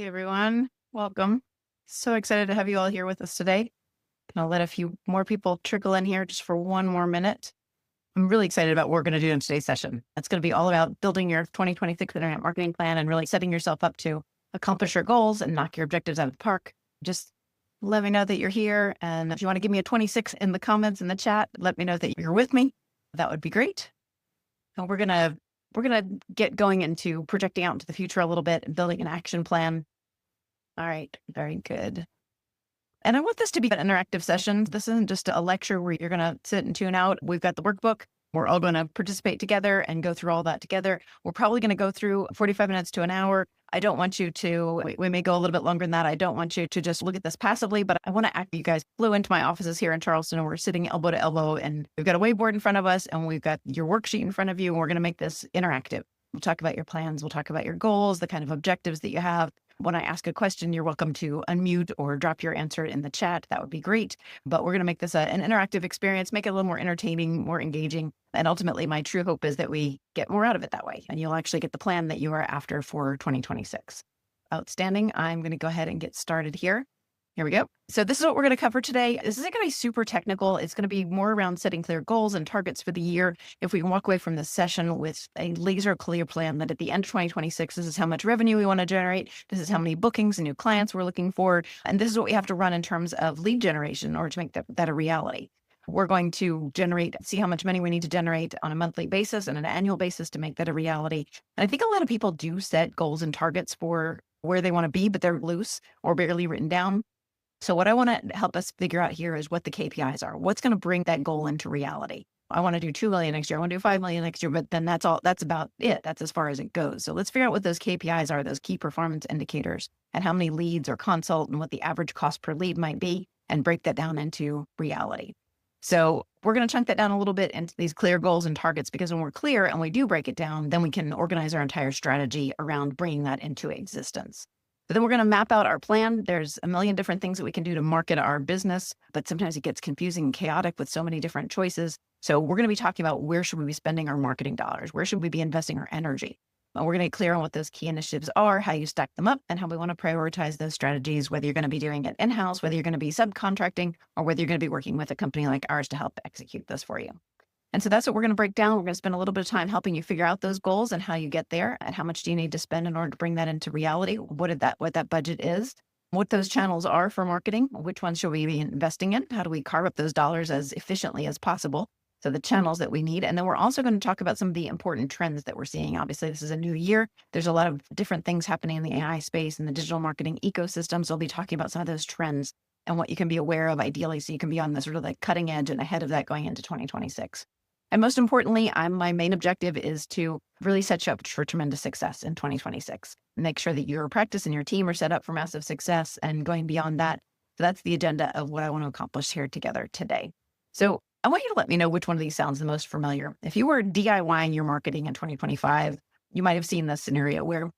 Hey everyone, welcome. So excited to have you all here with us today. Gonna let a few more people trickle in here just for one more minute. I'm really excited about what we're going to do in today's session. It's going to be all about building your 2026 internet marketing plan and really setting yourself up to accomplish your goals and knock your objectives out of the park. Just let me know that you're here. And if you want to give me a 26 in the comments in the chat, let me know that you're with me. That would be great. And we're gonna get going into projecting out into the future a little bit and building an action plan. All right, very good. And I want this to be an interactive session. This isn't just a lecture where you're going to sit and tune out. We've got the workbook. We're all going to participate together and go through all that together. We're probably going to go through 45 minutes to an hour. I don't want you to, we may go a little bit longer than that. I don't want you to just look at this passively, but I want to act, you guys flew into my offices here in Charleston and we're sitting elbow to elbow and we've got a whiteboard in front of us and we've got your worksheet in front of you and we're going to make this interactive. We'll talk about your plans. We'll talk about your goals, the kind of objectives that you have. When I ask a question, you're welcome to unmute or drop your answer in the chat. That would be great. But we're going to make this an interactive experience, make it a little more entertaining, more engaging. And ultimately, my true hope is that we get more out of it that way. And you'll actually get the plan that you are after for 2026. Outstanding. I'm going to go ahead and get started here. Here we go. So this is what we're going to cover today. This isn't going to be super technical. It's going to be more around setting clear goals and targets for the year. If we can walk away from this session with a laser clear plan that at the end of 2026, this is how much revenue we want to generate. This is how many bookings and new clients we're looking for. And this is what we have to run in terms of lead generation in order to make that a reality. We're going to see how much money we need to generate on a monthly basis and an annual basis to make that a reality. And I think a lot of people do set goals and targets for where they want to be, but they're loose or barely written down. So what I want to help us figure out here is what the KPIs are. What's going to bring that goal into reality? I want to do 2 million next year. I want to do 5 million next year, but then that's about it. That's as far as it goes. So let's figure out what those KPIs are, those key performance indicators, and how many leads or consult and what the average cost per lead might be, and break that down into reality. So we're going to chunk that down a little bit into these clear goals and targets, because when we're clear and we do break it down, then we can organize our entire strategy around bringing that into existence. But then we're going to map out our plan. There's a million different things that we can do to market our business, but sometimes it gets confusing and chaotic with so many different choices. So we're going to be talking about where should we be spending our marketing dollars? Where should we be investing our energy? And we're going to get clear on what those key initiatives are, how you stack them up, and how we want to prioritize those strategies, whether you're going to be doing it in-house, whether you're going to be subcontracting, or whether you're going to be working with a company like ours to help execute this for you. And so that's what we're going to break down. We're going to spend a little bit of time helping you figure out those goals and how you get there and how much do you need to spend in order to bring that into reality, what that budget is, what those channels are for marketing, which ones should we be investing in, how do we carve up those dollars as efficiently as possible, so the channels that we need. And then we're also going to talk about some of the important trends that we're seeing. Obviously, this is a new year. There's a lot of different things happening in the AI space and the digital marketing ecosystem. So we'll be talking about some of those trends and what you can be aware of ideally so you can be on the sort of like cutting edge and ahead of that going into 2026. And most importantly, my main objective is to really set you up for tremendous success in 2026. Make sure that your practice and your team are set up for massive success and going beyond that. So that's the agenda of what I want to accomplish here together today. So I want you to let me know which one of these sounds the most familiar. If you were DIYing your marketing in 2025, you might have seen this scenario where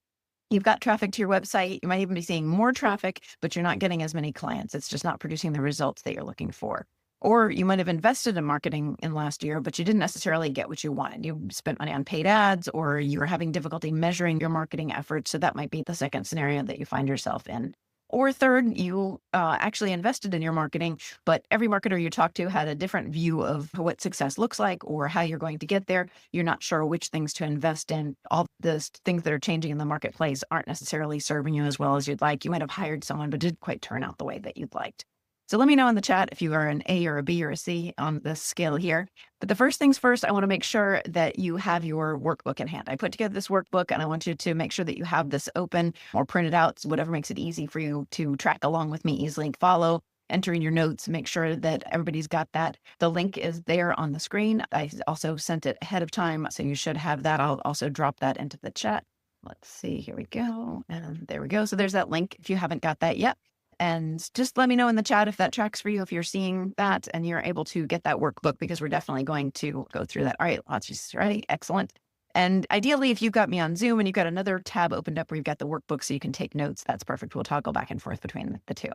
you've got traffic to your website. You might even be seeing more traffic, but you're not getting as many clients. It's just not producing the results that you're looking for. Or you might have invested in marketing in last year, but you didn't necessarily get what you wanted. You spent money on paid ads, or you were having difficulty measuring your marketing efforts. So that might be the second scenario that you find yourself in. Or third, you actually invested in your marketing, but every marketer you talk to had a different view of what success looks like or how you're going to get there. You're not sure which things to invest in. All the things that are changing in the marketplace aren't necessarily serving you as well as you'd like. You might have hired someone, but didn't quite turn out the way that you'd liked. So let me know in the chat if you are an A or a B or a C on this scale here. But the first things first, I want to make sure that you have your workbook in hand. I put together this workbook and I want you to make sure that you have this open or printed out, so whatever makes it easy for you to track along with me, easily follow, enter in your notes, make sure that everybody's got that. The link is there on the screen. I also sent it ahead of time, so you should have that. I'll also drop that into the chat. Let's see, here we go. And there we go. So there's that link if you haven't got that yet. And just let me know in the chat if that tracks for you, if you're seeing that and you're able to get that workbook, because we're definitely going to go through that. All right, lots of ready. Excellent. And ideally, if you've got me on Zoom and you've got another tab opened up where you've got the workbook so you can take notes, that's perfect. We'll toggle back and forth between the two.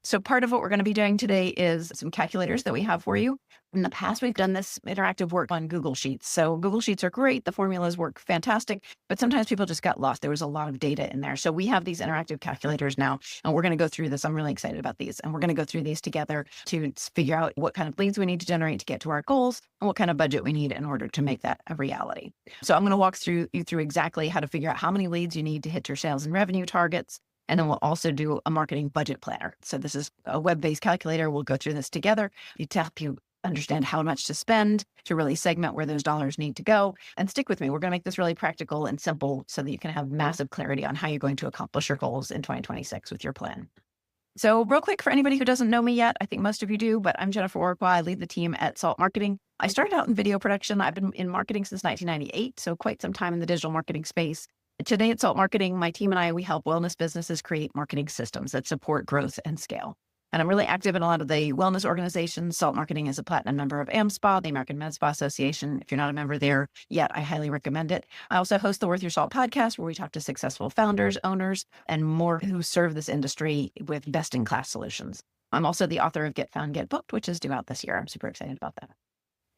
So part of what we're going to be doing today is some calculators that we have for you. In the past, we've done this interactive work on Google Sheets. So Google Sheets are great. The formulas work fantastic, but sometimes people just got lost. There was a lot of data in there. So we have these interactive calculators now, and we're going to go through this. I'm really excited about these. And we're going to go through these together to figure out what kind of leads we need to generate to get to our goals and what kind of budget we need in order to make that a reality. So I'm going to walk you through exactly how to figure out how many leads you need to hit your sales and revenue targets. And then we'll also do a marketing budget planner. So this is a web-based calculator. We'll go through this together to help you understand how much to spend, to really segment where those dollars need to go. And stick with me. We're going to make this really practical and simple so that you can have massive clarity on how you're going to accomplish your goals in 2026 with your plan. So real quick, for anybody who doesn't know me yet, I think most of you do, but I'm Jennifer Orqua. I lead the team at Salt Marketing. I started out in video production. I've been in marketing since 1998, so quite some time in the digital marketing space. Today at Salt Marketing, my team and I, we help wellness businesses create marketing systems that support growth and scale. And I'm really active in a lot of the wellness organizations. Salt Marketing is a platinum member of AmSpa, the American Med Spa Association. If you're not a member there yet, I highly recommend it. I also host the Worth Your Salt podcast, where we talk to successful founders, owners, and more who serve this industry with best-in-class solutions. I'm also the author of Get Found, Get Booked, which is due out this year. I'm super excited about that.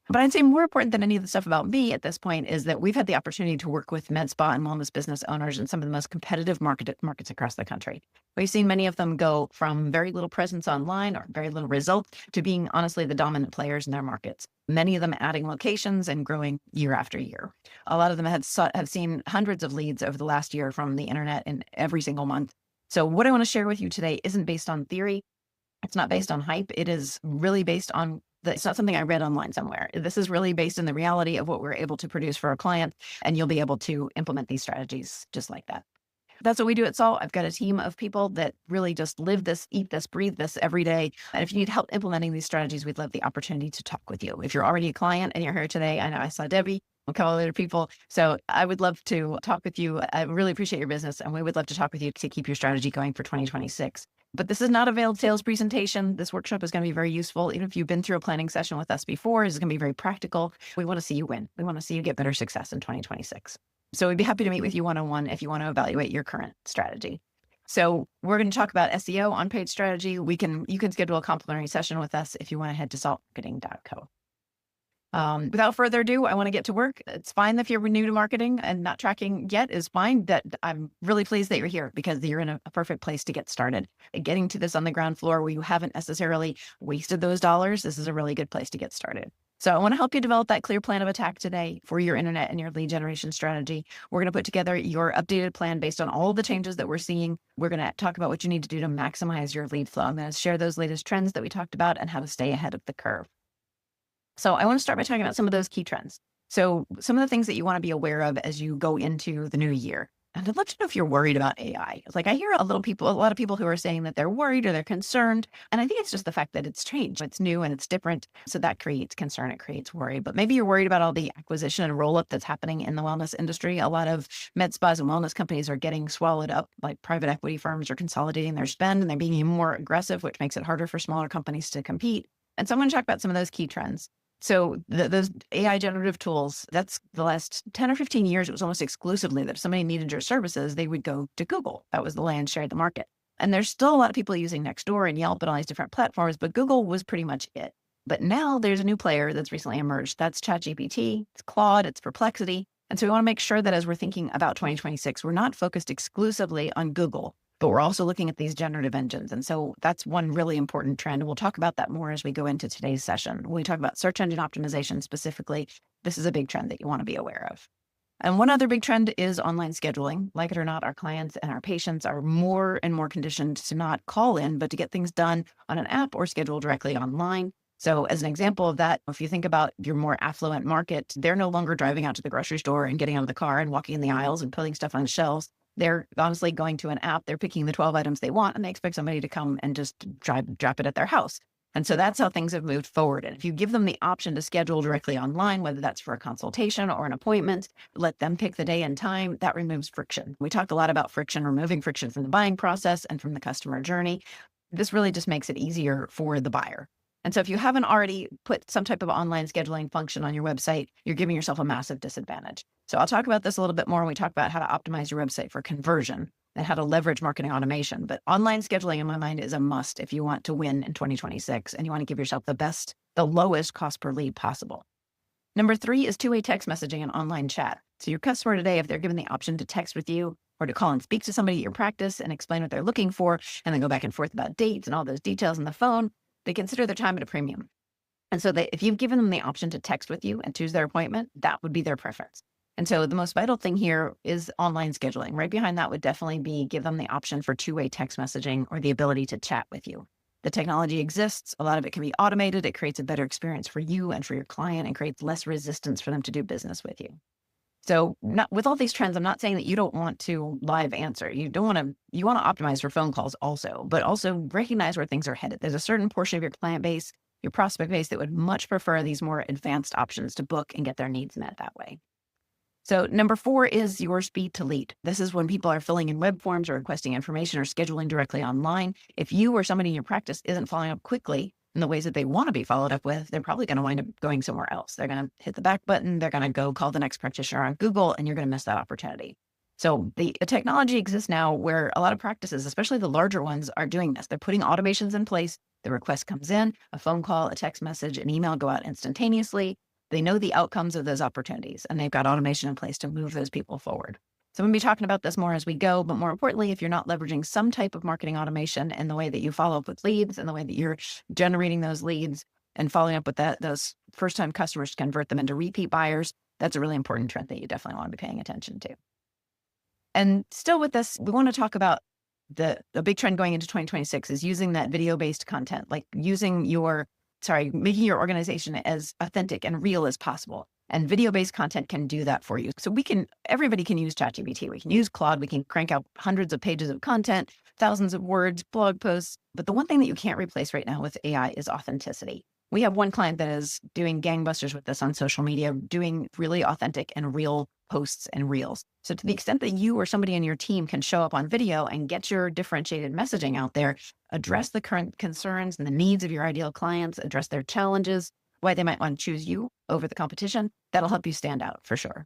But I'd say more important than any of the stuff about me at this point is that we've had the opportunity to work with med spa and wellness business owners in some of the most competitive markets across the country. We've seen many of them go from very little presence online or very little results to being honestly the dominant players in their markets. Many of them adding locations and growing year after year. A lot of them have seen hundreds of leads over the last year from the internet in every single month. So what I want to share with you today isn't based on theory. It's not based on hype. It is really based on it's not something I read online somewhere. This is really based in the reality of what we're able to produce for our clients, and you'll be able to implement these strategies just like that. That's what we do at Salt. I've got a team of people that really just live this, eat this, breathe this every day. And if you need help implementing these strategies, we'd love the opportunity to talk with you. If you're already a client and you're here today, I know I saw Debbie, a couple other people. So I would love to talk with you. I really appreciate your business, and we would love to talk with you to keep your strategy going for 2026. But this is not a veiled sales presentation. This workshop is going to be very useful. Even if you've been through a planning session with us before, it's going to be very practical. We want to see you win. We want to see you get better success in 2026. So we'd be happy to meet with you one-on-one if you want to evaluate your current strategy. So we're going to talk about SEO, on-page strategy. You can schedule a complimentary session with us if you want to head to saltmarketing.co. Without further ado, I want to get to work. It's fine if you're new to marketing and not tracking yet is fine. That I'm really pleased that you're here because you're in a perfect place to get started. Getting to this on the ground floor where you haven't necessarily wasted those dollars, this is a really good place to get started. So I want to help you develop that clear plan of attack today for your internet and your lead generation strategy. We're going to put together your updated plan based on all the changes that we're seeing. We're going to talk about what you need to do to maximize your lead flow. I'm going to share those latest trends that we talked about and how to stay ahead of the curve. So I want to start by talking about some of those key trends. So some of the things that you want to be aware of as you go into the new year. And I'd love to know if you're worried about AI. Like I hear a lot of people who are saying that they're worried or they're concerned. And I think it's just the fact that it's changed. It's new and it's different. So that creates concern. It creates worry. But maybe you're worried about all the acquisition and roll-up that's happening in the wellness industry. A lot of med spas and wellness companies are getting swallowed up, like private equity firms are consolidating their spend and they're being more aggressive, which makes it harder for smaller companies to compete. And so I'm going to talk about some of those key trends. So those AI generative tools, that's the last 10 or 15 years, it was almost exclusively that if somebody needed your services, they would go to Google. That was the lion's share of the market. And there's still a lot of people using Nextdoor and Yelp and all these different platforms, but Google was pretty much it. But now there's a new player that's recently emerged. That's ChatGPT, it's Claude, it's Perplexity. And so we want to make sure that as we're thinking about 2026, we're not focused exclusively on Google, but we're also looking at these generative engines. And so that's one really important trend. And we'll talk about that more as we go into today's session. When we talk about search engine optimization specifically, this is a big trend that you want to be aware of. And one other big trend is online scheduling. Like it or not, our clients and our patients are more and more conditioned to not call in, but to get things done on an app or schedule directly online. So as an example of that, if you think about your more affluent market, they're no longer driving out to the grocery store and getting out of the car and walking in the aisles and putting stuff on shelves. They're honestly going to an app, they're picking the 12 items they want, and they expect somebody to come and just drop it at their house. And so that's how things have moved forward. And if you give them the option to schedule directly online, whether that's for a consultation or an appointment, let them pick the day and time, that removes friction. We talk a lot about friction, removing friction from the buying process and from the customer journey. This really just makes it easier for the buyer. And so if you haven't already put some type of online scheduling function on your website, you're giving yourself a massive disadvantage. So I'll talk about this a little bit more when we talk about how to optimize your website for conversion. and how to leverage marketing automation. But online scheduling, in my mind, is a must if you want to win in 2026 and you want to give yourself the lowest cost per lead possible. Number 3 is two-way text messaging and online chat. So your customer today, if they're given the option to text with you or to call and speak to somebody at your practice and explain what they're looking for, and then go back and forth about dates and all those details on the phone, they consider their time at a premium. And so if you've given them the option to text with you and choose their appointment, that would be their preference. And so the most vital thing here is online scheduling. Right behind that would definitely be give them the option for two-way text messaging or the ability to chat with you. The technology exists. A lot of it can be automated. It creates a better experience for you and for your client and creates less resistance for them to do business with you. So with all these trends, I'm not saying that you don't want to live answer. You want to optimize for phone calls also, but also recognize where things are headed. There's a certain portion of your client base, your prospect base, that would much prefer these more advanced options to book and get their needs met that way. So number 4 is your speed to lead. This is when people are filling in web forms or requesting information or scheduling directly online. If you or somebody in your practice isn't following up quickly in the ways that they want to be followed up with, they're probably going to wind up going somewhere else. They're going to hit the back button. They're going to go call the next practitioner on Google, and you're going to miss that opportunity. So the technology exists now where a lot of practices, especially the larger ones, are doing this. They're putting automations in place. The request comes in, a phone call, a text message, an email go out instantaneously. They know the outcomes of those opportunities, and they've got automation in place to move those people forward. So I'm going to be talking about this more as we go, but more importantly, if you're not leveraging some type of marketing automation in the way that you follow up with leads and the way that you're generating those leads and following up with those first-time customers to convert them into repeat buyers, that's a really important trend that you definitely want to be paying attention to. And still with this, we want to talk about the big trend going into 2026 is using that video-based content, like making your organization as authentic and real as possible. And video-based content can do that for you. So everybody can use ChatGPT. We can use Claude. We can crank out hundreds of pages of content, thousands of words, blog posts. But the one thing that you can't replace right now with AI is authenticity. We have one client that is doing gangbusters with this on social media, doing really authentic and real posts and reels. So to the extent that you or somebody on your team can show up on video and get your differentiated messaging out there, address the current concerns and the needs of your ideal clients, address their challenges, why they might want to choose you over the competition, that'll help you stand out for sure.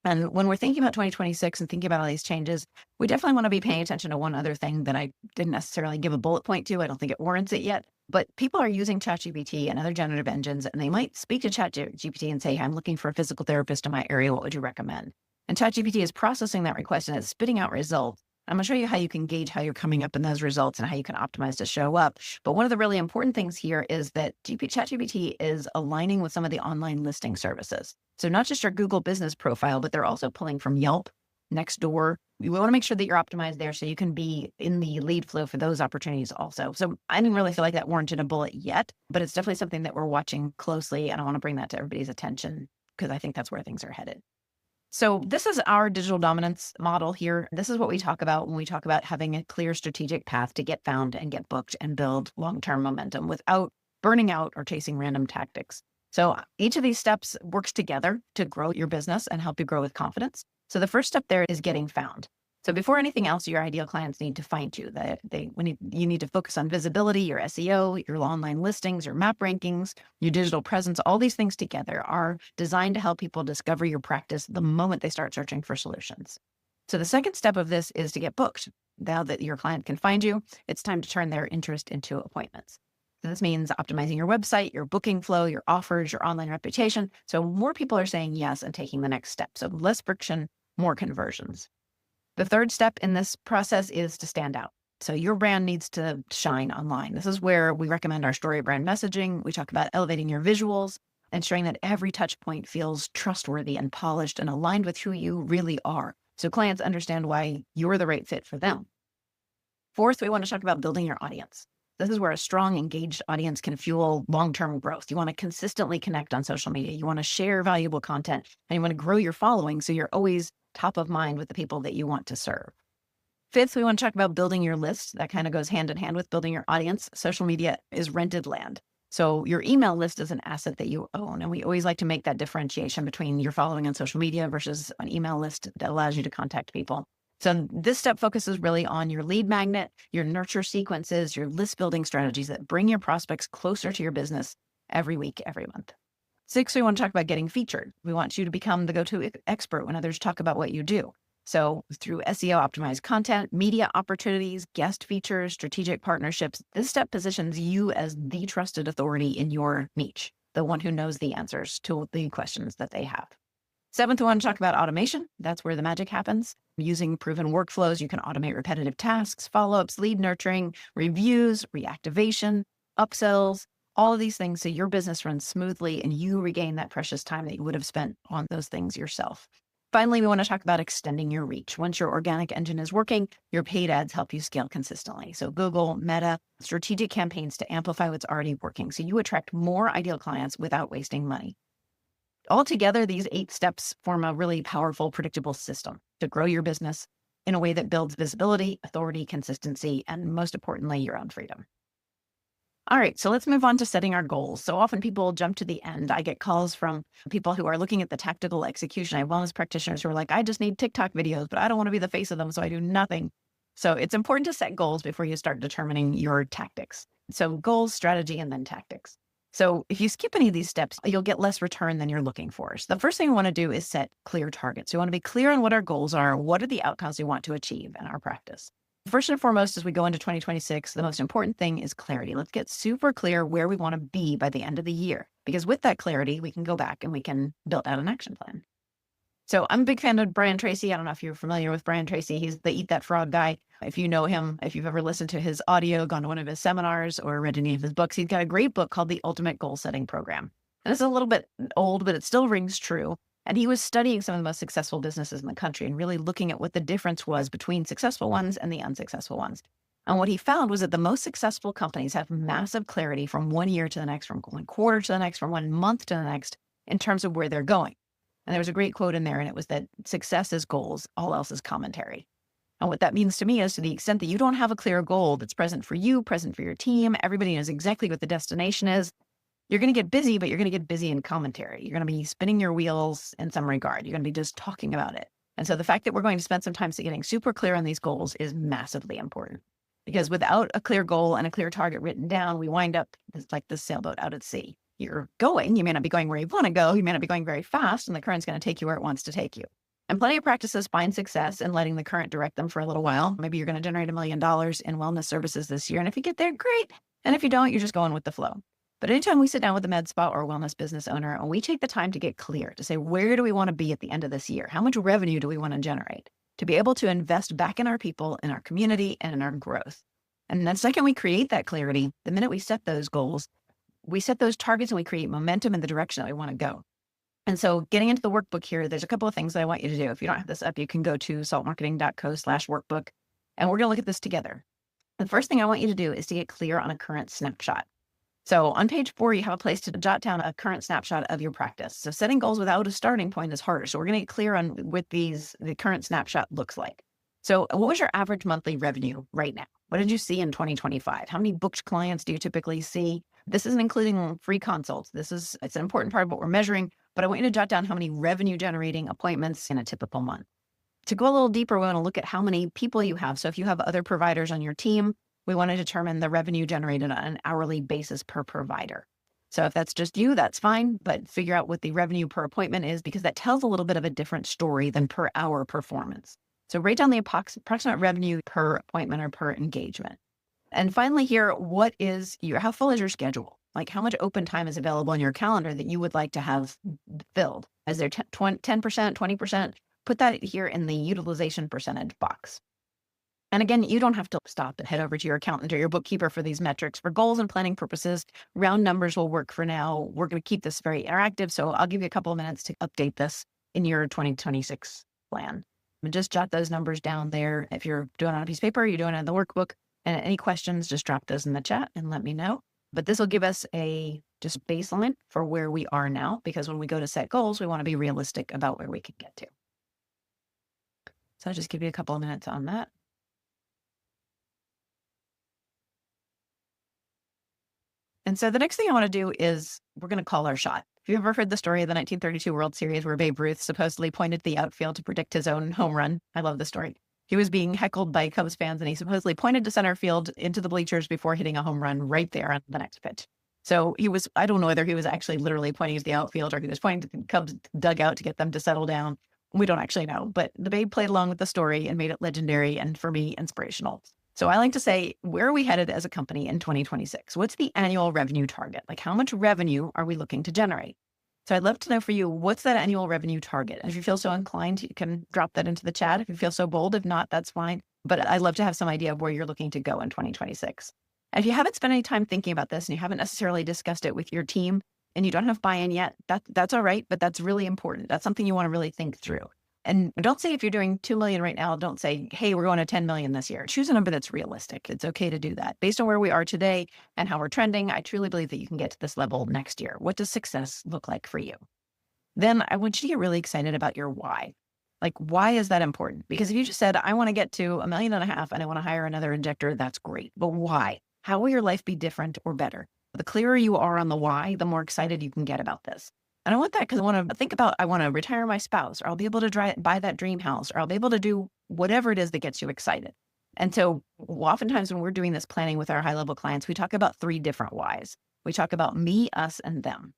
And when we're thinking about 2026 and thinking about all these changes, we definitely want to be paying attention to one other thing that I didn't necessarily give a bullet point to. I don't think it warrants it yet, but people are using ChatGPT and other generative engines, and they might speak to ChatGPT and say, I'm looking for a physical therapist in my area. What would you recommend? And ChatGPT is processing that request and it's spitting out results. I'm going to show you how you can gauge how you're coming up in those results and how you can optimize to show up. But one of the really important things here is that ChatGPT is aligning with some of the online listing services. So not just your Google business profile, but they're also pulling from Yelp, Nextdoor. We want to make sure that you're optimized there so you can be in the lead flow for those opportunities also. So I didn't really feel like that warranted a bullet yet, but it's definitely something that we're watching closely. And I want to bring that to everybody's attention because I think that's where things are headed. So this is our digital dominance model here. This is what we talk about when we talk about having a clear strategic path to get found and get booked and build long-term momentum without burning out or chasing random tactics. So each of these steps works together to grow your business and help you grow with confidence. So the first step there is getting found. So before anything else, your ideal clients need to find you. You need to focus on visibility, your SEO, your online listings, your map rankings, your digital presence. All these things together are designed to help people discover your practice the moment they start searching for solutions. So the second step of this is to get booked. Now that your client can find you, it's time to turn their interest into appointments. So this means optimizing your website, your booking flow, your offers, your online reputation. So more people are saying yes and taking the next step. So less friction, more conversions. The third step in this process is to stand out. So your brand needs to shine online. This is where we recommend our story brand messaging. We talk about elevating your visuals, ensuring that every touch point feels trustworthy and polished and aligned with who you really are. So clients understand why you're the right fit for them. Fourth, we want to talk about building your audience. This is where a strong, engaged audience can fuel long-term growth. You want to consistently connect on social media. You want to share valuable content, and you want to grow your following so you're always top of mind with the people that you want to serve. Fifth, we want to talk about building your list. That kind of goes hand in hand with building your audience. Social media is rented land. So your email list is an asset that you own. And we always like to make that differentiation between your following on social media versus an email list that allows you to contact people. So this step focuses really on your lead magnet, your nurture sequences, your list building strategies that bring your prospects closer to your business every week, every month. Six, we want to talk about getting featured. We want you to become the go-to expert when others talk about what you do. So through SEO optimized content, media opportunities, guest features, strategic partnerships, this step positions you as the trusted authority in your niche, the one who knows the answers to the questions that they have. Seventh one, talk about automation. That's where the magic happens. Using proven workflows, you can automate repetitive tasks, follow-ups, lead nurturing, reviews, reactivation, upsells, all of these things so your business runs smoothly and you regain that precious time that you would have spent on those things yourself. Finally, we want to talk about extending your reach. Once your organic engine is working, your paid ads help you scale consistently. So Google, Meta, strategic campaigns to amplify what's already working so you attract more ideal clients without wasting money. Altogether, these 8 steps form a really powerful, predictable system to grow your business in a way that builds visibility, authority, consistency, and most importantly, your own freedom. All right, so let's move on to setting our goals. So often people jump to the end. I get calls from people who are looking at the tactical execution. I have wellness practitioners who are like, I just need TikTok videos, but I don't want to be the face of them, so I do nothing. So it's important to set goals before you start determining your tactics. So goals, strategy, and then tactics. So if you skip any of these steps, you'll get less return than you're looking for. So the first thing we want to do is set clear targets. We want to be clear on what our goals are. What are the outcomes we want to achieve in our practice? First and foremost, as we go into 2026, the most important thing is clarity. Let's get super clear where we want to be by the end of the year, because with that clarity, we can go back and we can build out an action plan. So I'm a big fan of Brian Tracy. I don't know if you're familiar with Brian Tracy. He's the Eat That Frog guy. If you know him, if you've ever listened to his audio, gone to one of his seminars, or read any of his books, he's got a great book called The Ultimate Goal Setting Program. And it's a little bit old, but it still rings true. And he was studying some of the most successful businesses in the country and really looking at what the difference was between successful ones and the unsuccessful ones. And what he found was that the most successful companies have massive clarity from one year to the next, from one quarter to the next, from 1 month to the next, in terms of where they're going. And there was a great quote in there, and it was that success is goals, all else is commentary. And what that means to me is to the extent that you don't have a clear goal that's present for you, present for your team, everybody knows exactly what the destination is, you're going to get busy, but you're going to get busy in commentary. You're going to be spinning your wheels in some regard. You're going to be just talking about it. And so the fact that we're going to spend some time getting super clear on these goals is massively important, because without a clear goal and a clear target written down, we wind up like the sailboat out at sea. You're going, you may not be going where you want to go. You may not be going very fast, and the current's going to take you where it wants to take you. And plenty of practices find success in letting the current direct them for a little while. Maybe you're going to generate $1 million in wellness services this year. And if you get there, great. And if you don't, you're just going with the flow. But anytime we sit down with a med spa or a wellness business owner and we take the time to get clear, to say, where do we want to be at the end of this year? How much revenue do we want to generate? To be able to invest back in our people, in our community, and in our growth. And then second, we create that clarity. The minute we set those goals, we set those targets and we create momentum in the direction that we want to go. And so getting into the workbook here, there's a couple of things that I want you to do. If you don't have this up, you can go to saltmarketing.co/workbook, and we're going to look at this together. The first thing I want you to do is to get clear on a current snapshot. So on page 4, you have a place to jot down a current snapshot of your practice. So setting goals without a starting point is harder. So we're going to get clear on what the current snapshot looks like. So what was your average monthly revenue right now? What did you see in 2025? How many booked clients do you typically see? This isn't including free consults. It's an important part of what we're measuring, but I want you to jot down how many revenue generating appointments in a typical month. To go a little deeper, we want to look at how many people you have. So if you have other providers on your team, we want to determine the revenue generated on an hourly basis per provider. So if that's just you, that's fine, but figure out what the revenue per appointment is, because that tells a little bit of a different story than per hour performance. So write down the approximate revenue per appointment or per engagement. And finally here, how full is your schedule? Like how much open time is available on your calendar that you would like to have filled? Is there 10%, 20%? Put that here in the utilization percentage box. And again, you don't have to stop and head over to your accountant or your bookkeeper for these metrics. For goals and planning purposes, round numbers will work for now. We're going to keep this very interactive, so I'll give you a couple of minutes to update this in your 2026 plan. And just jot those numbers down there. If you're doing it on a piece of paper, you're doing it in the workbook. And any questions, just drop those in the chat and let me know. But this will give us a just baseline for where we are now, because when we go to set goals, we want to be realistic about where we can get to. So I'll just give you a couple of minutes on that. And so the next thing I want to do is we're going to call our shot. If you've ever heard the story of the 1932 World Series where Babe Ruth supposedly pointed to the outfield to predict his own home run, I love the story. He was being heckled by Cubs fans and he supposedly pointed to center field into the bleachers before hitting a home run right there on the next pitch. So I don't know whether he was actually literally pointing to the outfield or he was pointing to the Cubs dugout to get them to settle down. We don't actually know, but the babe played along with the story and made it legendary and, for me, inspirational. So I like to say, where are we headed as a company in 2026? What's the annual revenue target? Like, how much revenue are we looking to generate? So I'd love to know for you, what's that annual revenue target? And if you feel so inclined, you can drop that into the chat. If you feel so bold, if not, that's fine. But I'd love to have some idea of where you're looking to go in 2026. And if you haven't spent any time thinking about this and you haven't necessarily discussed it with your team and you don't have buy-in yet, that's all right, but that's really important. That's something you want to really think through. And don't say, if you're doing 2 million right now, don't say, hey, we're going to 10 million this year. Choose a number that's realistic. It's okay to do that. Based on where we are today and how we're trending, I truly believe that you can get to this level next year. What does success look like for you? Then I want you to get really excited about your why. Like, why is that important? Because if you just said, I want to get to 1.5 million and I want to hire another injector, that's great. But why? How will your life be different or better? The clearer you are on the why, the more excited you can get about this. And I want that because I want to think about, I want to retire my spouse, or I'll be able to buy that dream house, or I'll be able to do whatever it is that gets you excited. And so oftentimes when we're doing this planning with our high-level clients, we talk about 3 different whys. We talk about me, us, and them.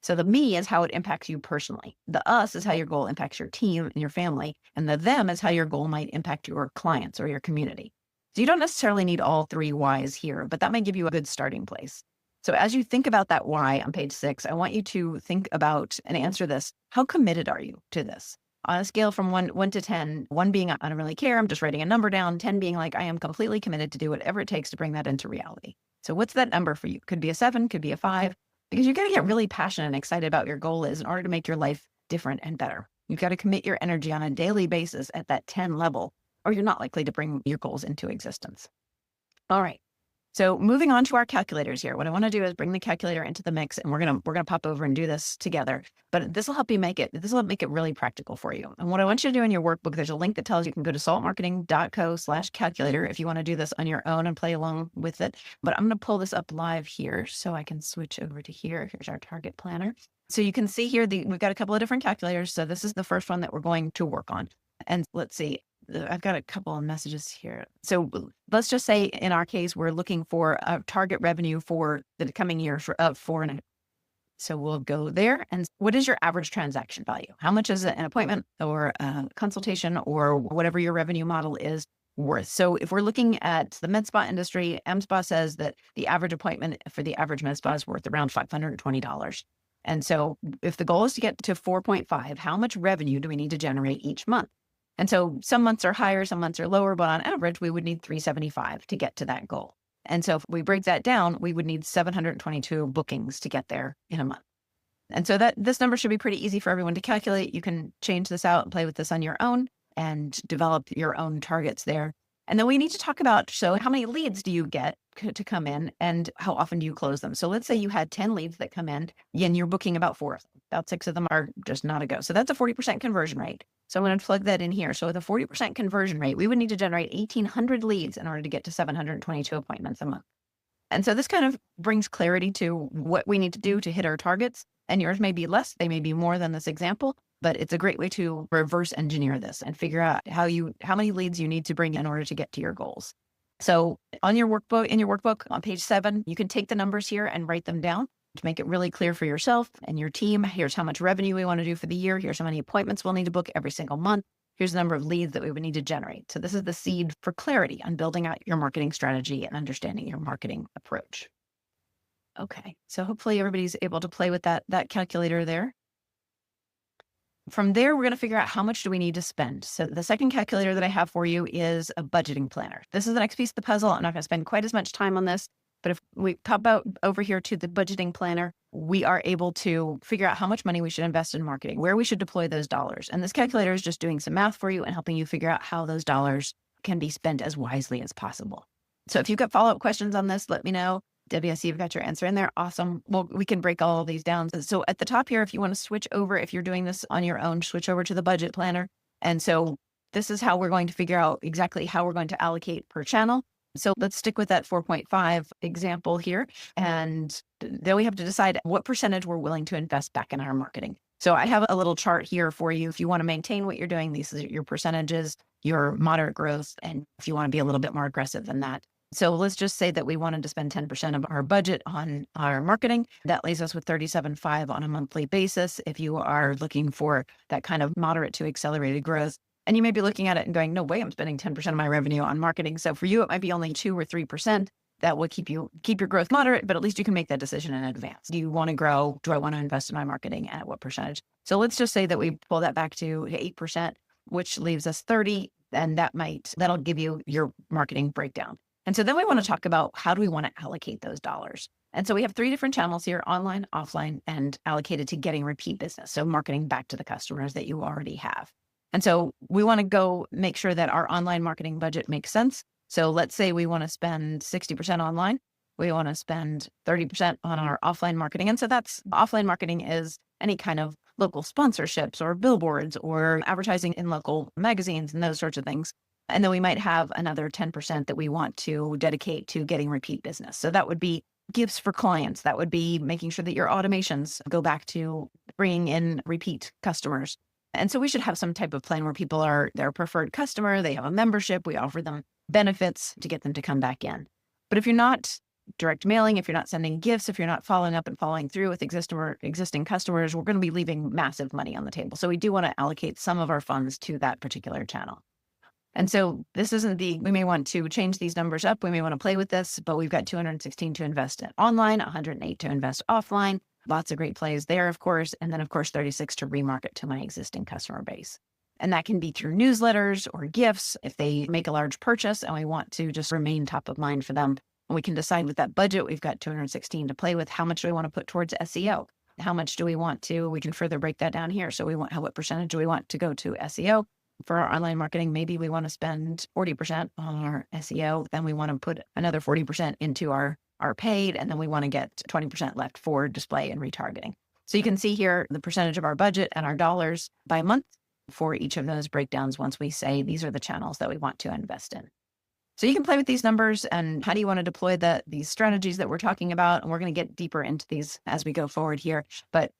So the me is how it impacts you personally. The us is how your goal impacts your team and your family. And the them is how your goal might impact your clients or your community. So you don't necessarily need all 3 whys here, but that might give you a good starting place. So as you think about that why on page 6, I want you to think about and answer this. How committed are you to this? On a scale from 1 to 10, 1 being, I don't really care, I'm just writing a number down, 10 being like, I am completely committed to do whatever it takes to bring that into reality. So what's that number for you? Could be a 7, could be a 5, because you're going to get really passionate and excited about your goal is in order to make your life different and better. You've got to commit your energy on a daily basis at that 10 level, or you're not likely to bring your goals into existence. All right. So moving on to our calculators here, what I want to do is bring the calculator into the mix, and we're gonna pop over and do this together. But this will help you make it really practical for you. And what I want you to do in your workbook, there's a link that tells you can go to saltmarketing.co/calculator if you want to do this on your own and play along with it. But I'm going to pull this up live here so I can switch over to here. Here's our target planner. So you can see here we've got a couple of different calculators. So this is the first one that we're going to work on. And let's see. I've got a couple of messages here. So let's just say in our case, we're looking for a target revenue for the coming year for 4.5. So we'll go there. And what is your average transaction value? How much is an appointment or a consultation or whatever your revenue model is worth? So if we're looking at the med spa industry, MSpa says that the average appointment for the average med spa is worth around $520. And so if the goal is to get to 4.5, how much revenue do we need to generate each month? And so some months are higher, some months are lower, but on average, we would need 375 to get to that goal. And so if we break that down, we would need 722 bookings to get there in a month. And so this number should be pretty easy for everyone to calculate. You can change this out and play with this on your own and develop your own targets there. And then we need to talk about, so how many leads do you get to come in and how often do you close them? So let's say you had 10 leads that come in and you're booking about 4 of them. About 6 of them are just not a go. So that's a 40% conversion rate. So I'm going to plug that in here. So with a 40% conversion rate, we would need to generate 1,800 leads in order to get to 722 appointments a month. And so this kind of brings clarity to what we need to do to hit our targets. And yours may be less, they may be more than this example, but it's a great way to reverse engineer this and figure out how many leads you need to bring in order to get to your goals. So in your workbook on page 7, you can take the numbers here and write them down to make it really clear for yourself and your team. Here's how much revenue we want to do for the year. Here's how many appointments we'll need to book every single month. Here's the number of leads that we would need to generate. So this is the seed for clarity on building out your marketing strategy and understanding your marketing approach. Okay, so hopefully everybody's able to play with that calculator there. From there, we're going to figure out how much do we need to spend. So the second calculator that I have for you is a budgeting planner. This is the next piece of the puzzle. I'm not going to spend quite as much time on this, but if we pop out over here to the budgeting planner, we are able to figure out how much money we should invest in marketing, where we should deploy those dollars. And this calculator is just doing some math for you and helping you figure out how those dollars can be spent as wisely as possible. So if you've got follow-up questions on this, let me know. Debbie, I see you've got your answer in there. Awesome. Well, we can break all of these down. So at the top here, if you want to switch over, if you're doing this on your own, switch over to the budget planner. And so this is how we're going to figure out exactly how we're going to allocate per channel. So let's stick with that 4.5 example here. And then we have to decide what percentage we're willing to invest back in our marketing. So I have a little chart here for you. If you want to maintain what you're doing, these are your percentages, your moderate growth, and if you want to be a little bit more aggressive than that. So let's just say that we wanted to spend 10% of our budget on our marketing. That leaves us with 37.5 on a monthly basis. If you are looking for that kind of moderate to accelerated growth, and you may be looking at it and going, no way, I'm spending 10% of my revenue on marketing. So for you, it might be only 2 or 3%. That will keep your growth moderate, but at least you can make that decision in advance. Do you want to grow? Do I want to invest in my marketing? At what percentage? So let's just say that we pull that back to 8%, which leaves us 30, and that'll give you your marketing breakdown. And so then we want to talk about how do we want to allocate those dollars. And so we have 3 different channels here: online, offline, and allocated to getting repeat business. So marketing back to the customers that you already have. And so we want to go make sure that our online marketing budget makes sense. So let's say we want to spend 60% online. We want to spend 30% on our offline marketing. And so that's offline marketing is any kind of local sponsorships or billboards or advertising in local magazines and those sorts of things. And then we might have another 10% that we want to dedicate to getting repeat business. So that would be gifts for clients. That would be making sure that your automations go back to bringing in repeat customers. And so we should have some type of plan where people are their preferred customer. They have a membership. We offer them benefits to get them to come back in. But if you're not direct mailing, if you're not sending gifts, if you're not following up and following through with existing customers, we're going to be leaving massive money on the table. So we do want to allocate some of our funds to that particular channel. And so we may want to change these numbers up. We may want to play with this, but we've got 216 to invest in online, 108 to invest offline. Lots of great plays there, of course. And then, of course, 36 to remarket to my existing customer base. And that can be through newsletters or gifts if they make a large purchase and we want to just remain top of mind for them. And we can decide with that budget, we've got 216 to play with. How much do we want to put towards SEO? How much do we want to? We can further break that down here. So what percentage do we want to go to SEO? For our online marketing, maybe we want to spend 40% on our SEO. Then we want to put another 40% into our paid, and then we want to get 20% left for display and retargeting. So you can see here the percentage of our budget and our dollars by month for each of those breakdowns once we say these are the channels that we want to invest in. So you can play with these numbers and how do you want to deploy these strategies that we're talking about? And we're going to get deeper into these as we go forward here. But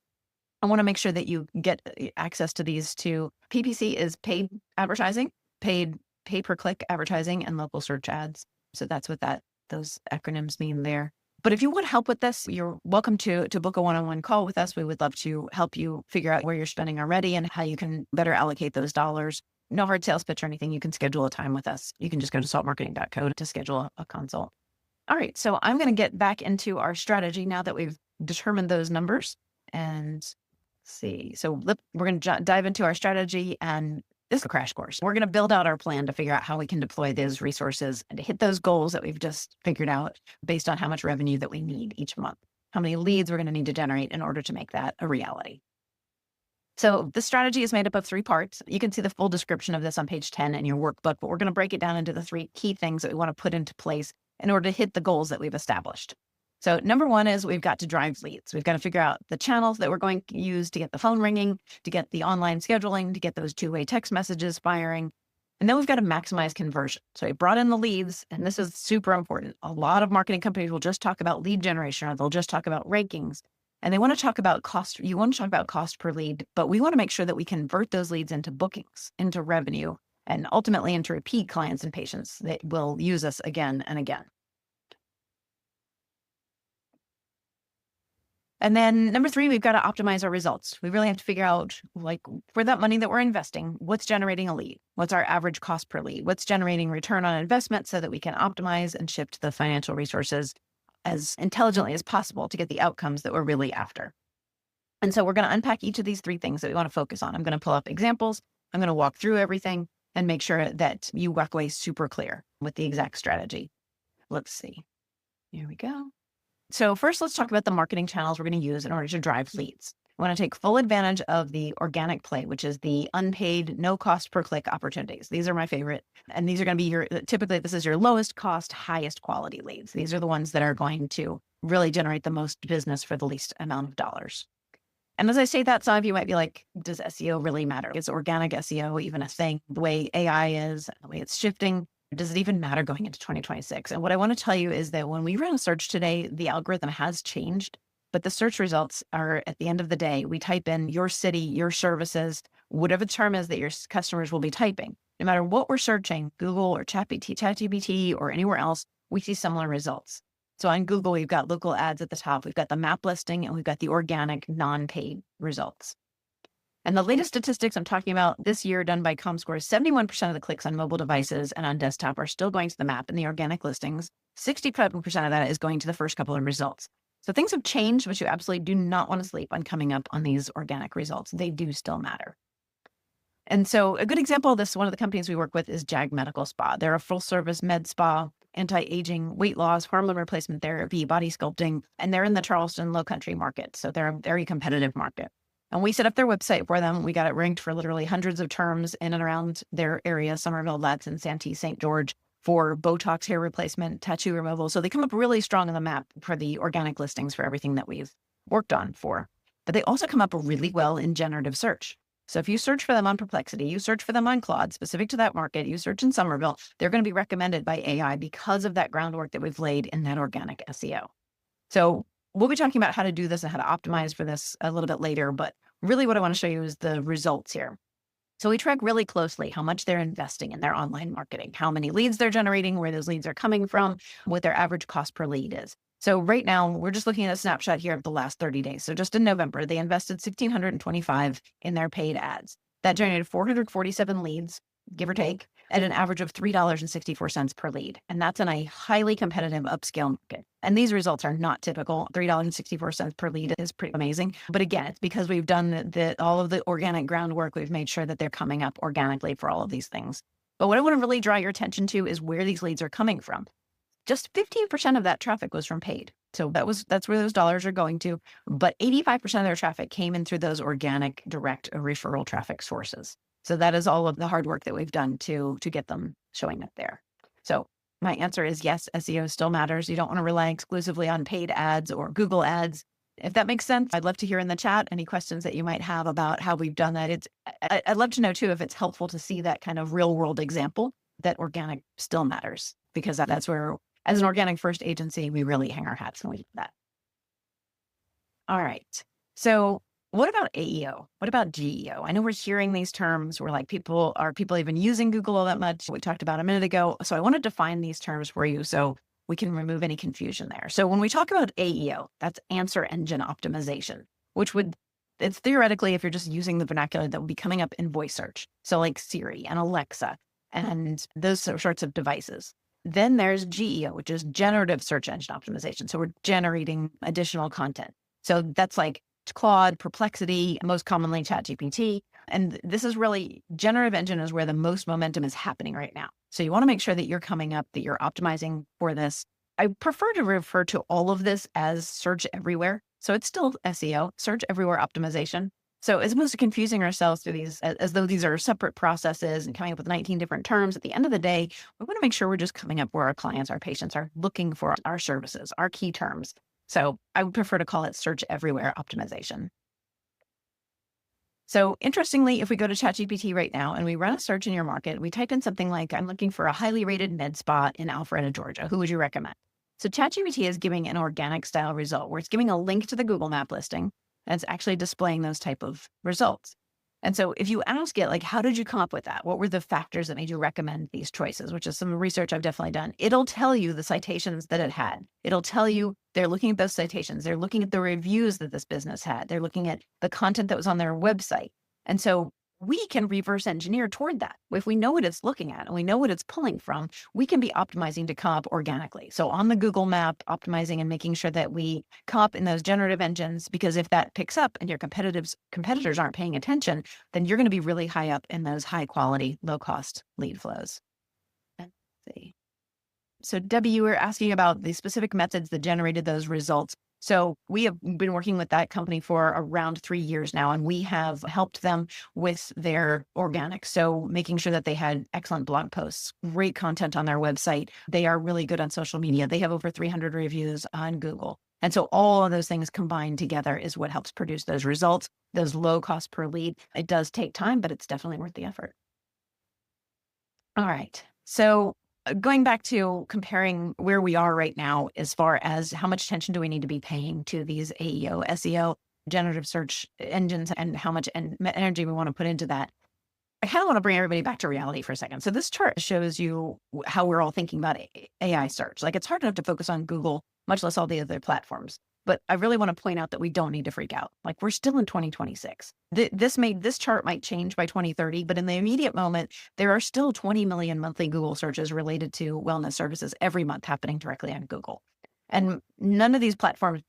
I want to make sure that you get access to these two. PPC is paid advertising, paid pay-per-click advertising, and local search ads. So that's what those acronyms mean there. But if you want help with this, you're welcome to book a one-on-one call with us. We would love to help you figure out where you're spending already and how you can better allocate those dollars. No hard sales pitch or anything. You can schedule a time with us. You can just go to saltmarketing.co to schedule a consult. All right, so I'm going to get back into our strategy now that we've determined those numbers. And see. So we're going to dive into our strategy, and this is a crash course. We're going to build out our plan to figure out how we can deploy those resources and to hit those goals that we've just figured out based on how much revenue that we need each month, how many leads we're going to need to generate in order to make that a reality. So the strategy is made up of 3 parts. You can see the full description of this on page 10 in your workbook, but we're going to break it down into the 3 key things that we want to put into place in order to hit the goals that we've established. So number 1 is we've got to drive leads. We've got to figure out the channels that we're going to use to get the phone ringing, to get the online scheduling, to get those 2-way text messages firing. And then we've got to maximize conversion. So we brought in the leads, and this is super important. A lot of marketing companies will just talk about lead generation, or they'll just talk about rankings. And they want to talk about cost. You want to talk about cost per lead, but we want to make sure that we convert those leads into bookings, into revenue, and ultimately into repeat clients and patients that will use us again and again. And then number 3, we've got to optimize our results. We really have to figure out, for that money that we're investing, what's generating a lead? What's our average cost per lead? What's generating return on investment so that we can optimize and shift the financial resources as intelligently as possible to get the outcomes that we're really after. And so we're going to unpack each of these 3 things that we want to focus on. I'm going to pull up examples. I'm going to walk through everything and make sure that you walk away super clear with the exact strategy. Let's see. Here we go. So first, let's talk about the marketing channels we're going to use in order to drive leads. We want to take full advantage of the organic play, which is the unpaid, no cost per click opportunities. These are my favorite. And these are going to be typically this is your lowest cost, highest quality leads. These are the ones that are going to really generate the most business for the least amount of dollars. And as I say that, some of you might be like, does SEO really matter? Is organic SEO even a thing? The way AI is, the way it's shifting, does it even matter going into 2026? And what I want to tell you is that when we run a search today, the algorithm has changed, but the search results are, at the end of the day, we type in your city, your services, whatever the term is that your customers will be typing. No matter what we're searching, Google or ChatGPT or anywhere else, we see similar results. So on Google, we've got local ads at the top, we've got the map listing, and we've got the organic non-paid results. And the latest statistics I'm talking about this year done by ComScore, 71% of the clicks on mobile devices and on desktop are still going to the map and the organic listings. 65% of that is going to the first couple of results. So things have changed, but you absolutely do not want to sleep on coming up on these organic results. They do still matter. And so a good example of this, one of the companies we work with is JAG Medical Spa. They're a full service med spa, anti-aging, weight loss, hormone replacement therapy, body sculpting, and they're in the Charleston Low Country market. So they're a very competitive market. And we set up their website for them. We got it ranked for literally hundreds of terms in and around their area, Somerville, Ladson, Santee, St. George, for Botox hair replacement, tattoo removal. So they come up really strong on the map for the organic listings for everything that we've worked on for. But they also come up really well in generative search. So if you search for them on Perplexity, you search for them on Claude, specific to that market, you search in Somerville, they're going to be recommended by AI because of that groundwork that we've laid in that organic SEO. So we'll be talking about how to do this and how to optimize for this a little bit later, but really what I want to show you is the results here. So we track really closely how much they're investing in their online marketing, how many leads they're generating, where those leads are coming from, what their average cost per lead is. So right now, we're just looking at a snapshot here of the last 30 days. So just in November, they invested $1,625 in their paid ads. That generated 447 leads, give or take, at an average of $3.64 per lead. And that's in a highly competitive upscale market. And these results are not typical. $3.64 per lead is pretty amazing. But again, it's because we've done all of the organic groundwork. We've made sure that they're coming up organically for all of these things. But what I want to really draw your attention to is where these leads are coming from. Just 15% of that traffic was from paid. So that's where those dollars are going to. But 85% of their traffic came in through those organic direct referral traffic sources. So that is all of the hard work that we've done to get them showing up there. So my answer is yes, SEO still matters. You don't want to rely exclusively on paid ads or Google ads. If that makes sense, I'd love to hear in the chat any questions that you might have about how we've done that. I'd love to know too if it's helpful to see that kind of real world example that organic still matters, because that's where, as an organic first agency, we really hang our hats when we do that. All right. So what about AEO? What about GEO? I know we're hearing these terms. We're like, are people even using Google all that much? We talked about a minute ago. So I want to define these terms for you so we can remove any confusion there. So when we talk about AEO, that's answer engine optimization, it's theoretically, if you're just using the vernacular, that would be coming up in voice search. So like Siri and Alexa and those sorts of devices. Then there's GEO, which is generative search engine optimization. So we're generating additional content. So that's like Claude, Perplexity, most commonly ChatGPT. And this is really, generative engine is where the most momentum is happening right now. So you want to make sure that you're coming up, that you're optimizing for this. I prefer to refer to all of this as search everywhere. So it's still SEO, search everywhere optimization. So as opposed to confusing ourselves through these, as though these are separate processes and coming up with 19 different terms, at the end of the day, we want to make sure we're just coming up where our clients, our patients are looking for our services, our key terms. So I would prefer to call it search everywhere optimization. So interestingly, if we go to ChatGPT right now and we run a search in your market, we type in something like, I'm looking for a highly rated med spa in Alpharetta, Georgia. Who would you recommend? So ChatGPT is giving an organic style result where it's giving a link to the Google map listing and it's actually displaying those type of results. And so if you ask it, like, how did you come up with that? What were the factors that made you recommend these choices, which is some research I've definitely done. It'll tell you the citations that it had. It'll tell you they're looking at those citations. They're looking at the reviews that this business had. They're looking at the content that was on their website. And so we can reverse engineer toward that. If we know what it's looking at and we know what it's pulling from, we can be optimizing to come up organically. So on the Google map, optimizing and making sure that we come up in those generative engines, because if that picks up and your competitors aren't paying attention, then you're going to be really high up in those high quality, low cost lead flows. Let's see. So Debbie, you were asking about the specific methods that generated those results. So we have been working with that company for around 3 years now, and we have helped them with their organic. So making sure that they had excellent blog posts, great content on their website. They are really good on social media. They have over 300 reviews on Google. And so all of those things combined together is what helps produce those results, those low cost per lead. It does take time, but it's definitely worth the effort. All right. So going back to comparing where we are right now, as far as how much attention do we need to be paying to these AEO, SEO, generative search engines, and how much energy we want to put into that. I kind of want to bring everybody back to reality for a second. So this chart shows you how we're all thinking about AI search. Like, it's hard enough to focus on Google, much less all the other platforms. But I really want to point out that we don't need to freak out. Like, we're still in 2026. This chart might change by 2030, but in the immediate moment, there are still 20 million monthly Google searches related to wellness services every month happening directly on Google. And none of these platforms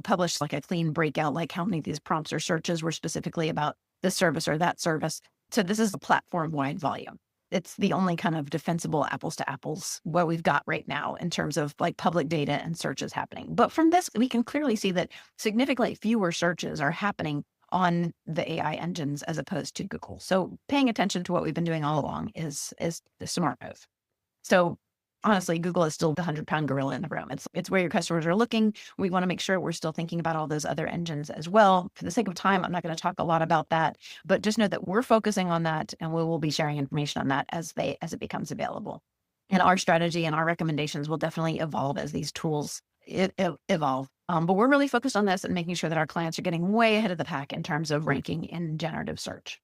publish like a clean breakout, like how many of these prompts or searches were specifically about this service or that service. So this is a platform-wide volume. It's the only kind of defensible apples to apples what we've got right now in terms of like public data and searches happening. But from this, we can clearly see that significantly fewer searches are happening on the AI engines as opposed to Google. So paying attention to what we've been doing all along is the smart move. So honestly, Google is still the 100-pound gorilla in the room. It's where your customers are looking. We want to make sure we're still thinking about all those other engines as well. For the sake of time, I'm not going to talk a lot about that, but just know that we're focusing on that, and we will be sharing information on that as it becomes available. And our strategy and our recommendations will definitely evolve as these tools evolve. But we're really focused on this and making sure that our clients are getting way ahead of the pack in terms of ranking in generative search.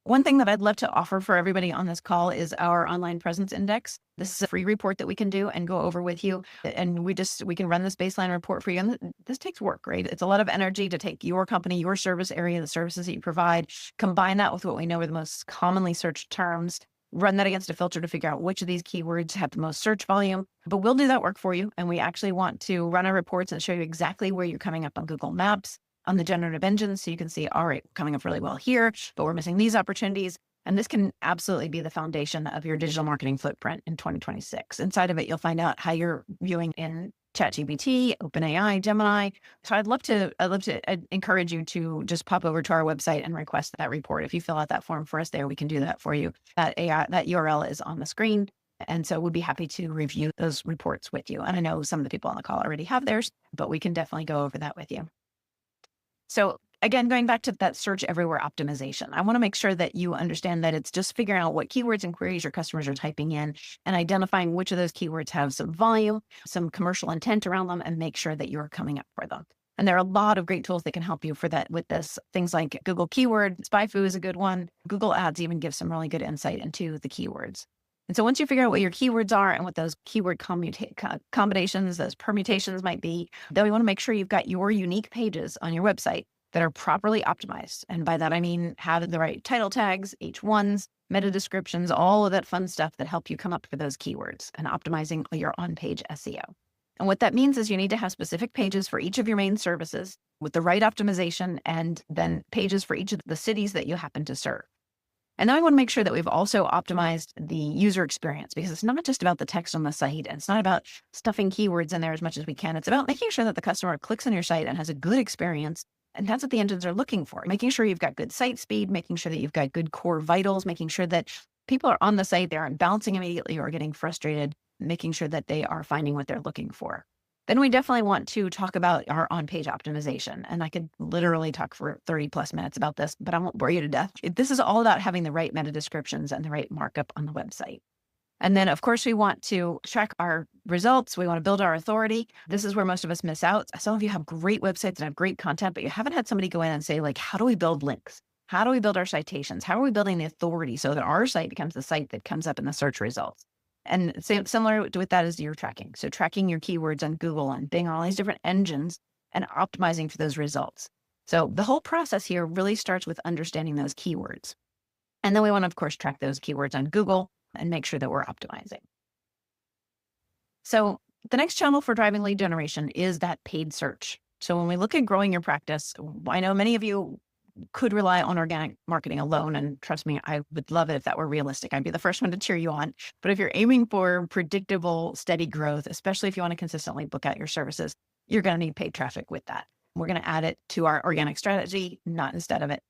One thing that I'd love to offer for everybody on this call is our online presence index. This is a free report that we can do and go over with you. And we can run this baseline report for you. And this takes work, right? It's a lot of energy to take your company, your service area, the services that you provide, combine that with what we know are the most commonly searched terms, run that against a filter to figure out which of these keywords have the most search volume. But we'll do that work for you. And we actually want to run our reports and show you exactly where you're coming up on Google Maps, on the generative engines. So you can see, all right, we're coming up really well here, but we're missing these opportunities. And this can absolutely be the foundation of your digital marketing footprint in 2026. Inside of it, you'll find out how you're viewing in ChatGPT, OpenAI, Gemini. So I'd love to encourage you to just pop over to our website and request that report. If you fill out that form for us there, we can do that for you. That URL is on the screen. And so we'd be happy to review those reports with you. And I know some of the people on the call already have theirs, but we can definitely go over that with you. So again, going back to that search everywhere optimization, I want to make sure that you understand that it's just figuring out what keywords and queries your customers are typing in and identifying which of those keywords have some volume, some commercial intent around them, and make sure that you're coming up for them. And there are a lot of great tools that can help you for that with this. Things like Google Keyword, SpyFu is a good one. Google Ads even gives some really good insight into the keywords. And so once you figure out what your keywords are and what those keyword combinations, those permutations might be, then we want to make sure you've got your unique pages on your website that are properly optimized. And by that, I mean have the right title tags, H1s, meta descriptions, all of that fun stuff that help you come up for those keywords and optimizing your on-page SEO. And what that means is you need to have specific pages for each of your main services with the right optimization, and then pages for each of the cities that you happen to serve. And then I want to make sure that we've also optimized the user experience, because it's not just about the text on the site, and it's not about stuffing keywords in there as much as we can. It's about making sure that the customer clicks on your site and has a good experience. And that's what the engines are looking for. Making sure you've got good site speed, making sure that you've got good core vitals, making sure that people are on the site, they aren't bouncing immediately or getting frustrated, making sure that they are finding what they're looking for. Then we definitely want to talk about our on-page optimization. And I could literally talk for 30 plus minutes about this, but I won't bore you to death. This is all about having the right meta descriptions and the right markup on the website. And then, of course, we want to track our results. We want to build our authority. This is where most of us miss out. Some of you have great websites and have great content, but you haven't had somebody go in and say, like, how do we build links? How do we build our citations? How are we building the authority so that our site becomes the site that comes up in the search results? And similar with that is your tracking. So tracking your keywords on Google and Bing, all these different engines, and optimizing for those results. So the whole process here really starts with understanding those keywords. And then we want to, of course, track those keywords on Google and make sure that we're optimizing. So the next channel for driving lead generation is that paid search. So when we look at growing your practice, I know many of you could rely on organic marketing alone. And trust me, I would love it if that were realistic. I'd be the first one to cheer you on. But if you're aiming for predictable, steady growth, especially if you want to consistently book out your services, you're going to need paid traffic with that. We're going to add it to our organic strategy, not instead of it.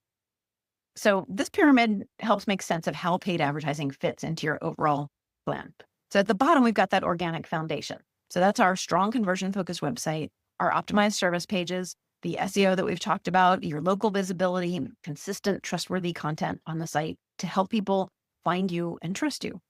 So this pyramid helps make sense of how paid advertising fits into your overall plan. So at the bottom, we've got that organic foundation. So that's our strong conversion-focused website, our optimized service pages, the SEO that we've talked about, your local visibility, consistent, trustworthy content on the site to help people find you and trust you.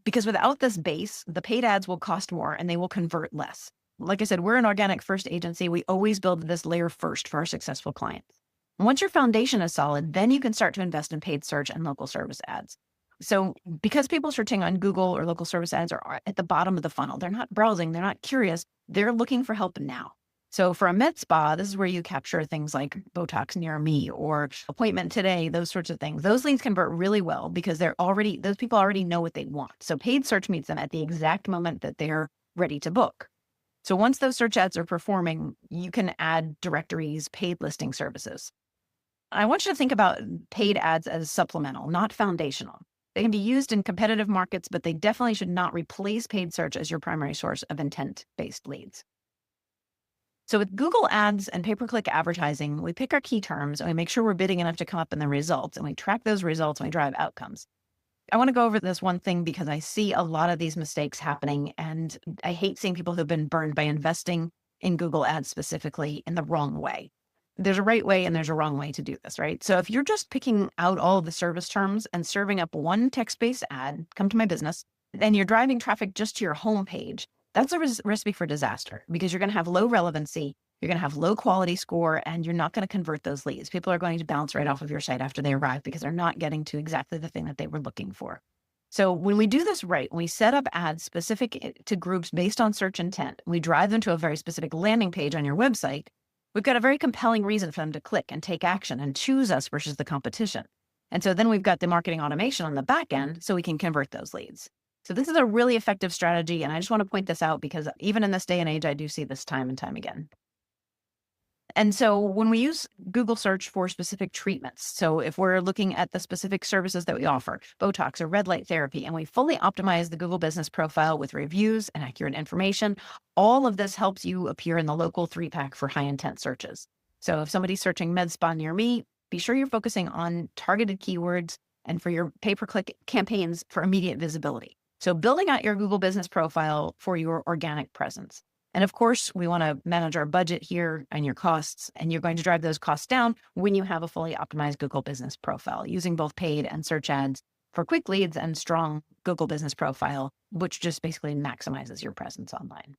Because without this base, the paid ads will cost more and they will convert less. Like I said, we're an organic first agency. We always build this layer first for our successful clients. Once your foundation is solid, then you can start to invest in paid search and local service ads. So because people searching on Google or local service ads are at the bottom of the funnel, they're not browsing, they're not curious, they're looking for help now. So for a med spa, this is where you capture things like Botox near me or appointment today, those sorts of things. Those leads convert really well because those people already know what they want. So paid search meets them at the exact moment that they're ready to book. So once those search ads are performing, you can add directories, paid listing services. I want you to think about paid ads as supplemental, not foundational. They can be used in competitive markets, but they definitely should not replace paid search as your primary source of intent-based leads. So with Google Ads and pay-per-click advertising, we pick our key terms and we make sure we're bidding enough to come up in the results, and we track those results and we drive outcomes. I want to go over this one thing because I see a lot of these mistakes happening, and I hate seeing people who've been burned by investing in Google Ads specifically in the wrong way. There's a right way and there's a wrong way to do this, right? So if you're just picking out all of the service terms and serving up one text-based ad, come to my business, and you're driving traffic just to your homepage, that's a recipe for disaster because you're going to have low relevancy, you're going to have low quality score, and you're not going to convert those leads. People are going to bounce right off of your site after they arrive because they're not getting to exactly the thing that they were looking for. So when we do this right, when we set up ads specific to groups based on search intent, we drive them to a very specific landing page on your website, we've got a very compelling reason for them to click and take action and choose us versus the competition. And so then we've got the marketing automation on the back end so we can convert those leads. So this is a really effective strategy. And I just want to point this out because even in this day and age, I do see this time and time again. And so when we use Google search for specific treatments, so if we're looking at the specific services that we offer, Botox or red light therapy, and we fully optimize the Google business profile with reviews and accurate information, all of this helps you appear in the local 3-pack for high intent searches. So if somebody's searching med spa near me, be sure you're focusing on targeted keywords and for your pay-per-click campaigns for immediate visibility. So building out your Google business profile for your organic presence. And of course, we want to manage our budget here and your costs, and you're going to drive those costs down when you have a fully optimized Google business profile using both paid and search ads for quick leads and strong Google business profile, which just basically maximizes your presence online.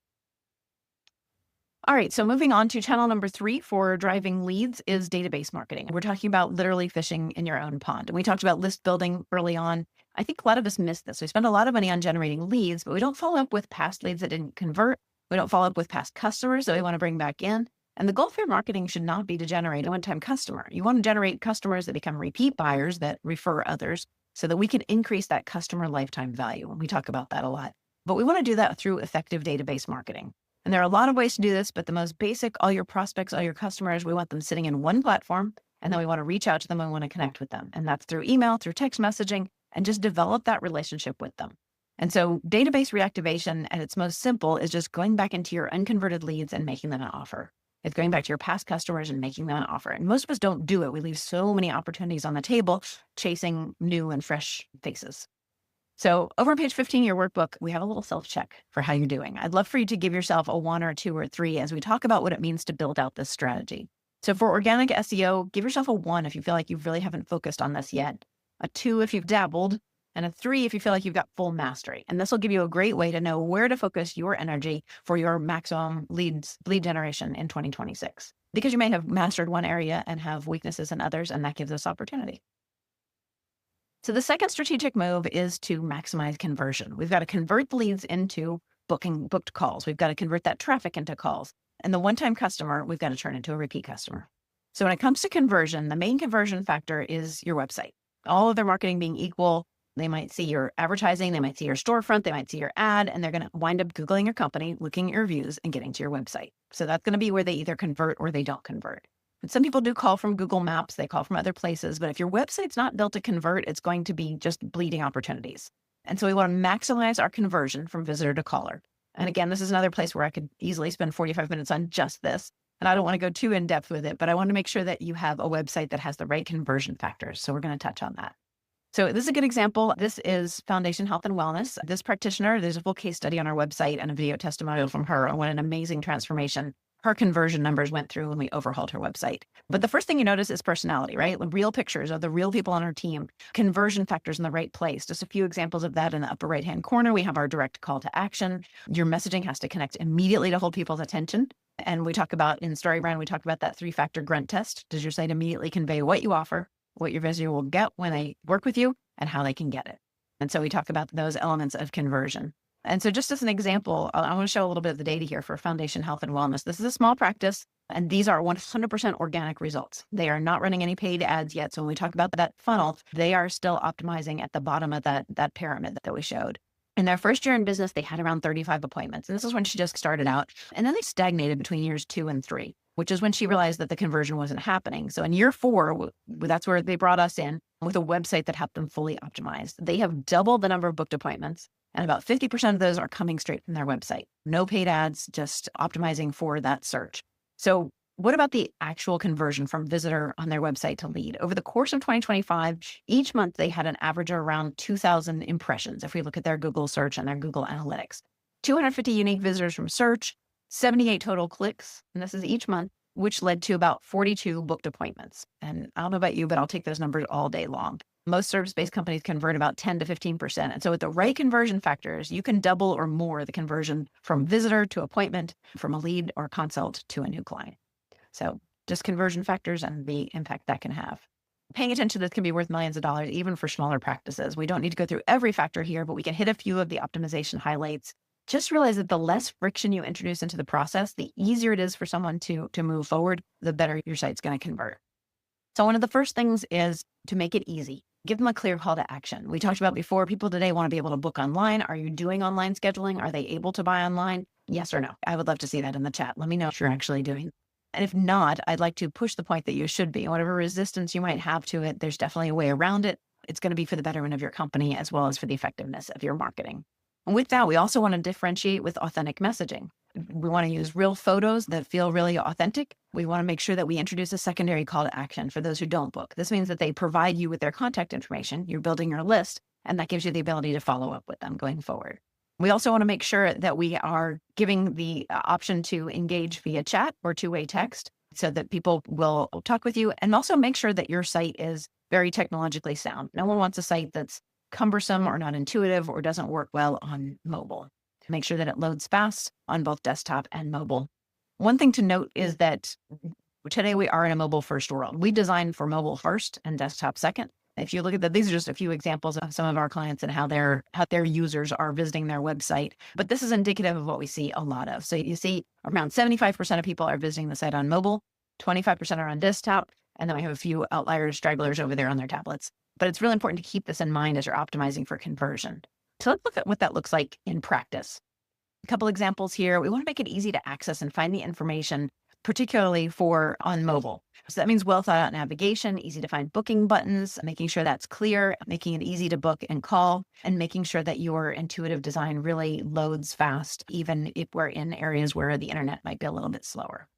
All right, so moving on to channel number 3 for driving leads is database marketing. We're talking about literally fishing in your own pond. And we talked about list building early on. I think a lot of us miss this. We spend a lot of money on generating leads, but we don't follow up with past leads that didn't convert. We don't follow up with past customers that we want to bring back in. And the goal for your marketing should not be to generate a one-time customer. You want to generate customers that become repeat buyers that refer others so that we can increase that customer lifetime value. And we talk about that a lot. But we want to do that through effective database marketing. And there are a lot of ways to do this, but the most basic, all your prospects, all your customers, we want them sitting in one platform, and then we want to reach out to them and we want to connect with them. And that's through email, through text messaging, and just develop that relationship with them. And so database reactivation at its most simple is just going back into your unconverted leads and making them an offer. It's going back to your past customers and making them an offer. And most of us don't do it. We leave so many opportunities on the table chasing new and fresh faces. So over on page 15 of your workbook, we have a little self-check for how you're doing. I'd love for you to give yourself a 1 or 2 or 3 as we talk about what it means to build out this strategy. So for organic SEO, give yourself a 1 if you feel like you really haven't focused on this yet, a 2 if you've dabbled, and a 3 if you feel like you've got full mastery. And this will give you a great way to know where to focus your energy for your maximum lead generation in 2026. Because you may have mastered one area and have weaknesses in others, and that gives us opportunity. So the second strategic move is to maximize conversion. We've got to convert the leads into booked calls. We've got to convert that traffic into calls. And the one-time customer, we've got to turn into a repeat customer. So when it comes to conversion, the main conversion factor is your website. All of their marketing being equal, they might see your advertising, they might see your storefront, they might see your ad, and they're going to wind up Googling your company, looking at your reviews, and getting to your website. So that's going to be where they either convert or they don't convert. And some people do call from Google Maps, they call from other places, but if your website's not built to convert, it's going to be just bleeding opportunities. And so we want to maximize our conversion from visitor to caller. And again, this is another place where I could easily spend 45 minutes on just this. And I don't want to go too in depth with it, but I want to make sure that you have a website that has the right conversion factors. So we're going to touch on that. So this is a good example. This is Foundation Health and Wellness. This practitioner, there's a full case study on our website and a video testimonial from her on what an amazing transformation her conversion numbers went through when we overhauled her website. But the first thing you notice is personality, right? The real pictures of the real people on her team, conversion factors in the right place. Just a few examples of that in the upper right-hand corner. We have our direct call to action. Your messaging has to connect immediately to hold people's attention. And we talk about in StoryBrand, we talk about that 3-factor grunt test. Does your site immediately convey what you offer, what your visitor will get when they work with you, and how they can get it? And so we talk about those elements of conversion. And so just as an example, I want to show a little bit of the data here for Foundation Health and Wellness. This is a small practice, and these are 100% organic results. They are not running any paid ads yet. So when we talk about that funnel, they are still optimizing at the bottom of that pyramid that we showed. In their first year in business, they had around 35 appointments. And this is when she just started out. And then they stagnated between years 2 and 3, which is when she realized that the conversion wasn't happening. So in year 4, that's where they brought us in with a website that helped them fully optimize. They have doubled the number of booked appointments. And about 50% of those are coming straight from their website. No paid ads, just optimizing for that search. So what about the actual conversion from visitor on their website to lead? Over the course of 2025, each month they had an average of around 2,000 impressions if we look at their Google search and their Google Analytics. 250 unique visitors from search, 78 total clicks, and this is each month, which led to about 42 booked appointments. And I don't know about you, but I'll take those numbers all day long. Most service-based companies convert about 10 to 15%. And so with the right conversion factors, you can double or more the conversion from visitor to appointment, from a lead or consult to a new client. So just conversion factors and the impact that can have. Paying attention to this can be worth millions of dollars, even for smaller practices. We don't need to go through every factor here, but we can hit a few of the optimization highlights. Just realize that the less friction you introduce into the process, the easier it is for someone to move forward, the better your site's going to convert. So one of the first things is to make it easy. Give them a clear call to action. We talked about before, people today want to be able to book online. Are you doing online scheduling? Are they able to buy online? Yes or no? I would love to see that in the chat. Let me know if you're actually doing. And if not, I'd like to push the point that you should be. Whatever resistance you might have to it, there's definitely a way around it. It's going to be for the betterment of your company as well as for the effectiveness of your marketing. And with that, we also want to differentiate with authentic messaging. We want to use real photos that feel really authentic. We want to make sure that we introduce a secondary call to action for those who don't book. This means that they provide you with their contact information. You're building your list, and that gives you the ability to follow up with them going forward. We also want to make sure that we are giving the option to engage via chat or two-way text so that people will talk with you, and also make sure that your site is very technologically sound. No one wants a site that's cumbersome or not intuitive or doesn't work well on mobile. Make sure that it loads fast on both desktop and mobile. One thing to note is that today we are in a mobile first world. We design for mobile first and desktop second. If you look at that, these are just a few examples of some of our clients and how their users are visiting their website. But this is indicative of what we see a lot of. So you see around 75% of people are visiting the site on mobile, 25% are on desktop, and then we have a few outliers, stragglers over there on their tablets. But it's really important to keep this in mind as you're optimizing for conversion. So let's look at what that looks like in practice. A couple examples here. We want to make it easy to access and find the information, particularly for on mobile. So that means well thought out navigation, easy to find booking buttons, making sure that's clear, making it easy to book and call, and making sure that your intuitive design really loads fast, even if we're in areas where the internet might be a little bit slower.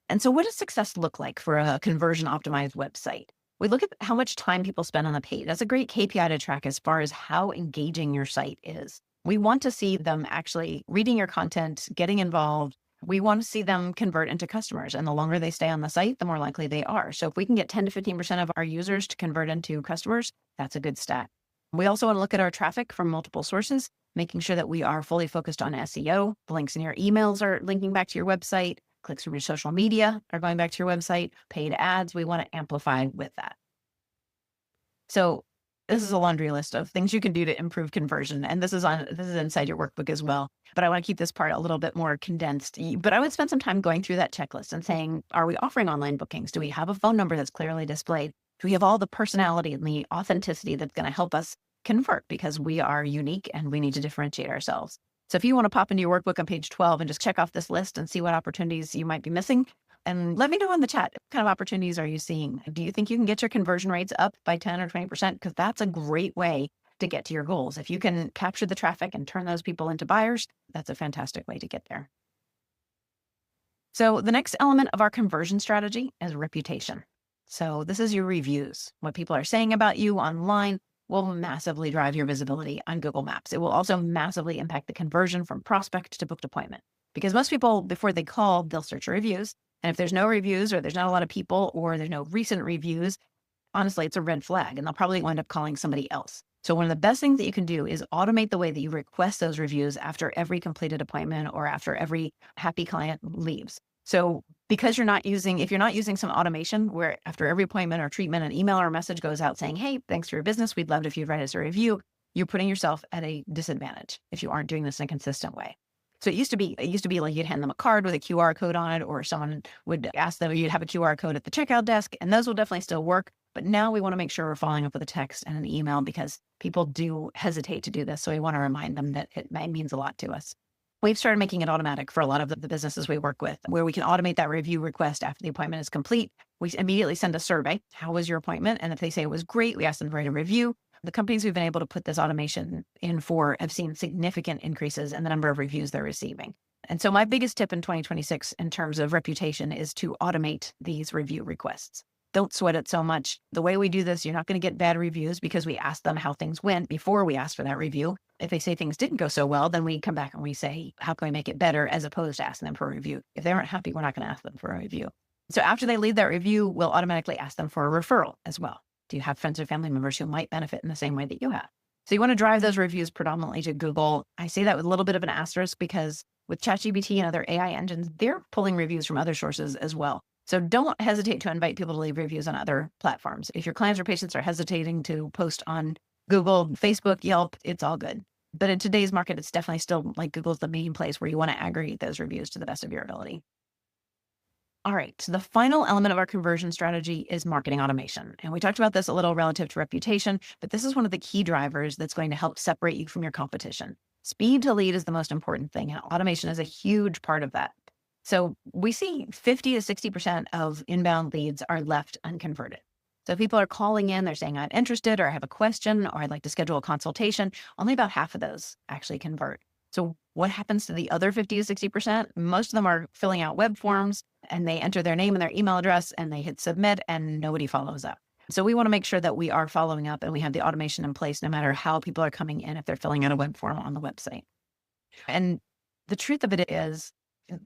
And so what does success look like for a conversion optimized website? We look at how much time people spend on the page. That's a great KPI to track as far as how engaging your site is. We want to see them actually reading your content, getting involved. We want to see them convert into customers. And the longer they stay on the site, the more likely they are. So if we can get 10 to 15% of our users to convert into customers, that's a good stat. We also want to look at our traffic from multiple sources, making sure that we are fully focused on SEO. The links in your emails are linking back to your website. Clicks from your social media are going back to your website. Paid ads, we want to amplify with that. So this is a laundry list of things you can do to improve conversion. And this is inside your workbook as well. But I want to keep this part a little bit more condensed. But I would spend some time going through that checklist and saying, are we offering online bookings? Do we have a phone number that's clearly displayed? Do we have all the personality and the authenticity that's going to help us convert? Because we are unique and we need to differentiate ourselves. So if you want to pop into your workbook on page 12 and just check off this list and see what opportunities you might be missing, and let me know in the chat, what kind of opportunities are you seeing? Do you think you can get your conversion rates up by 10 or 20%? Because that's a great way to get to your goals. If you can capture the traffic and turn those people into buyers, that's a fantastic way to get there. So the next element of our conversion strategy is reputation. So this is your reviews. What people are saying about you online will massively drive your visibility on Google Maps. It will also massively impact the conversion from prospect to booked appointment. Because most people, before they call, they'll search reviews. And if there's no reviews or there's not a lot of people or there's no recent reviews, honestly, it's a red flag and they'll probably wind up calling somebody else. So one of the best things that you can do is automate the way that you request those reviews after every completed appointment or after every happy client leaves. So because if you're not using some automation where after every appointment or treatment, an email or a message goes out saying, hey, thanks for your business. We'd love it if you'd write us a review. You're putting yourself at a disadvantage if you aren't doing this in a consistent way. So it used to be like you'd hand them a card with a QR code on it, or someone would ask them, you'd have a QR code at the checkout desk, and those will definitely still work. But now we want to make sure we're following up with a text and an email because people do hesitate to do this. So we want to remind them that it means a lot to us. We've started making it automatic for a lot of the businesses we work with, where we can automate that review request after the appointment is complete. We immediately send a survey. How was your appointment? And if they say it was great, we ask them to write a review. The companies we've been able to put this automation in for have seen significant increases in the number of reviews they're receiving. And so my biggest tip in 2026 in terms of reputation is to automate these review requests. Don't sweat it so much. The way we do this, you're not going to get bad reviews because we ask them how things went before we ask for that review. If they say things didn't go so well, then we come back and we say, how can we make it better, as opposed to asking them for a review. If they aren't happy, we're not going to ask them for a review. So after they leave that review, we'll automatically ask them for a referral as well. Do you have friends or family members who might benefit in the same way that you have? So you want to drive those reviews predominantly to Google. I say that with a little bit of an asterisk because with ChatGPT and other AI engines, they're pulling reviews from other sources as well. So don't hesitate to invite people to leave reviews on other platforms. If your clients or patients are hesitating to post on Google, Facebook, Yelp, it's all good. But in today's market, it's definitely still like Google's the main place where you want to aggregate those reviews to the best of your ability. All right, so the final element of our conversion strategy is marketing automation. And we talked about this a little relative to reputation, but this is one of the key drivers that's going to help separate you from your competition. Speed to lead is the most important thing, and automation is a huge part of that. So we see 50 to 60% of inbound leads are left unconverted. So people are calling in, they're saying, I'm interested, or I have a question, or I'd like to schedule a consultation. Only about half of those actually convert. So what happens to the other 50 to 60%? Most of them are filling out web forms and they enter their name and their email address and they hit submit and nobody follows up. So we want to make sure that we are following up and we have the automation in place no matter how people are coming in if they're filling out a web form on the website. And the truth of it is,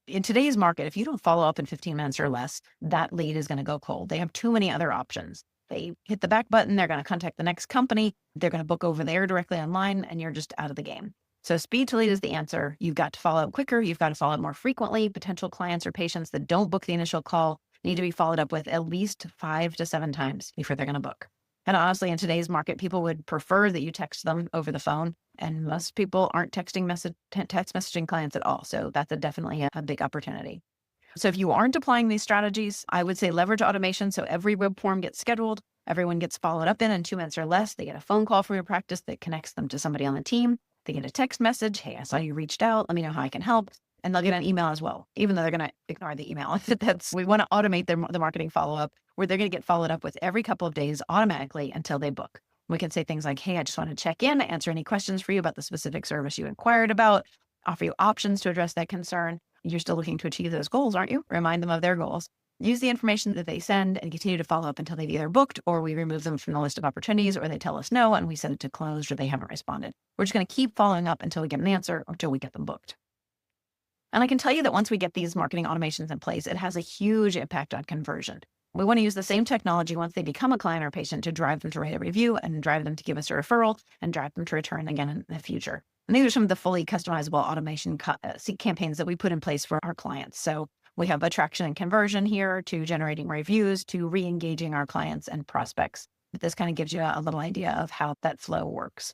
in today's market, if you don't follow up in 15 minutes or less, that lead is going to go cold. They have too many other options. They hit the back button, they're going to contact the next company, they're going to book over there directly online, and you're just out of the game. So speed to lead is the answer. You've got to follow up quicker. You've got to follow up more frequently. Potential clients or patients that don't book the initial call need to be followed up with at least 5 to 7 times before they're going to book. And honestly, in today's market, people would prefer that you text them over the phone. And most people aren't text messaging clients at all. So that's definitely a big opportunity. So if you aren't applying these strategies, I would say leverage automation. So every web form gets scheduled. Everyone gets followed up in 2 minutes or less. They get a phone call from your practice that connects them to somebody on the team. They get a text message. Hey, I saw you reached out. Let me know how I can help. And they'll get an email as well, even though they're going to ignore the email. We want to automate the marketing follow-up where they're going to get followed up with every couple of days automatically until they book. We can say things like, hey, I just want to check in, answer any questions for you about the specific service you inquired about, offer you options to address that concern. You're still looking to achieve those goals, aren't you? Remind them of their goals. Use the information that they send and continue to follow up until they've either booked or we remove them from the list of opportunities or they tell us no and we set it to closed or they haven't responded. We're just going to keep following up until we get an answer or until we get them booked. And I can tell you that once we get these marketing automations in place, it has a huge impact on conversion. We want to use the same technology once they become a client or patient to drive them to write a review and drive them to give us a referral and drive them to return again in the future. And these are some of the fully customizable automation campaigns that we put in place for our clients. So we have attraction and conversion here to generating reviews to re-engaging our clients and prospects. But this kind of gives you a little idea of how that flow works.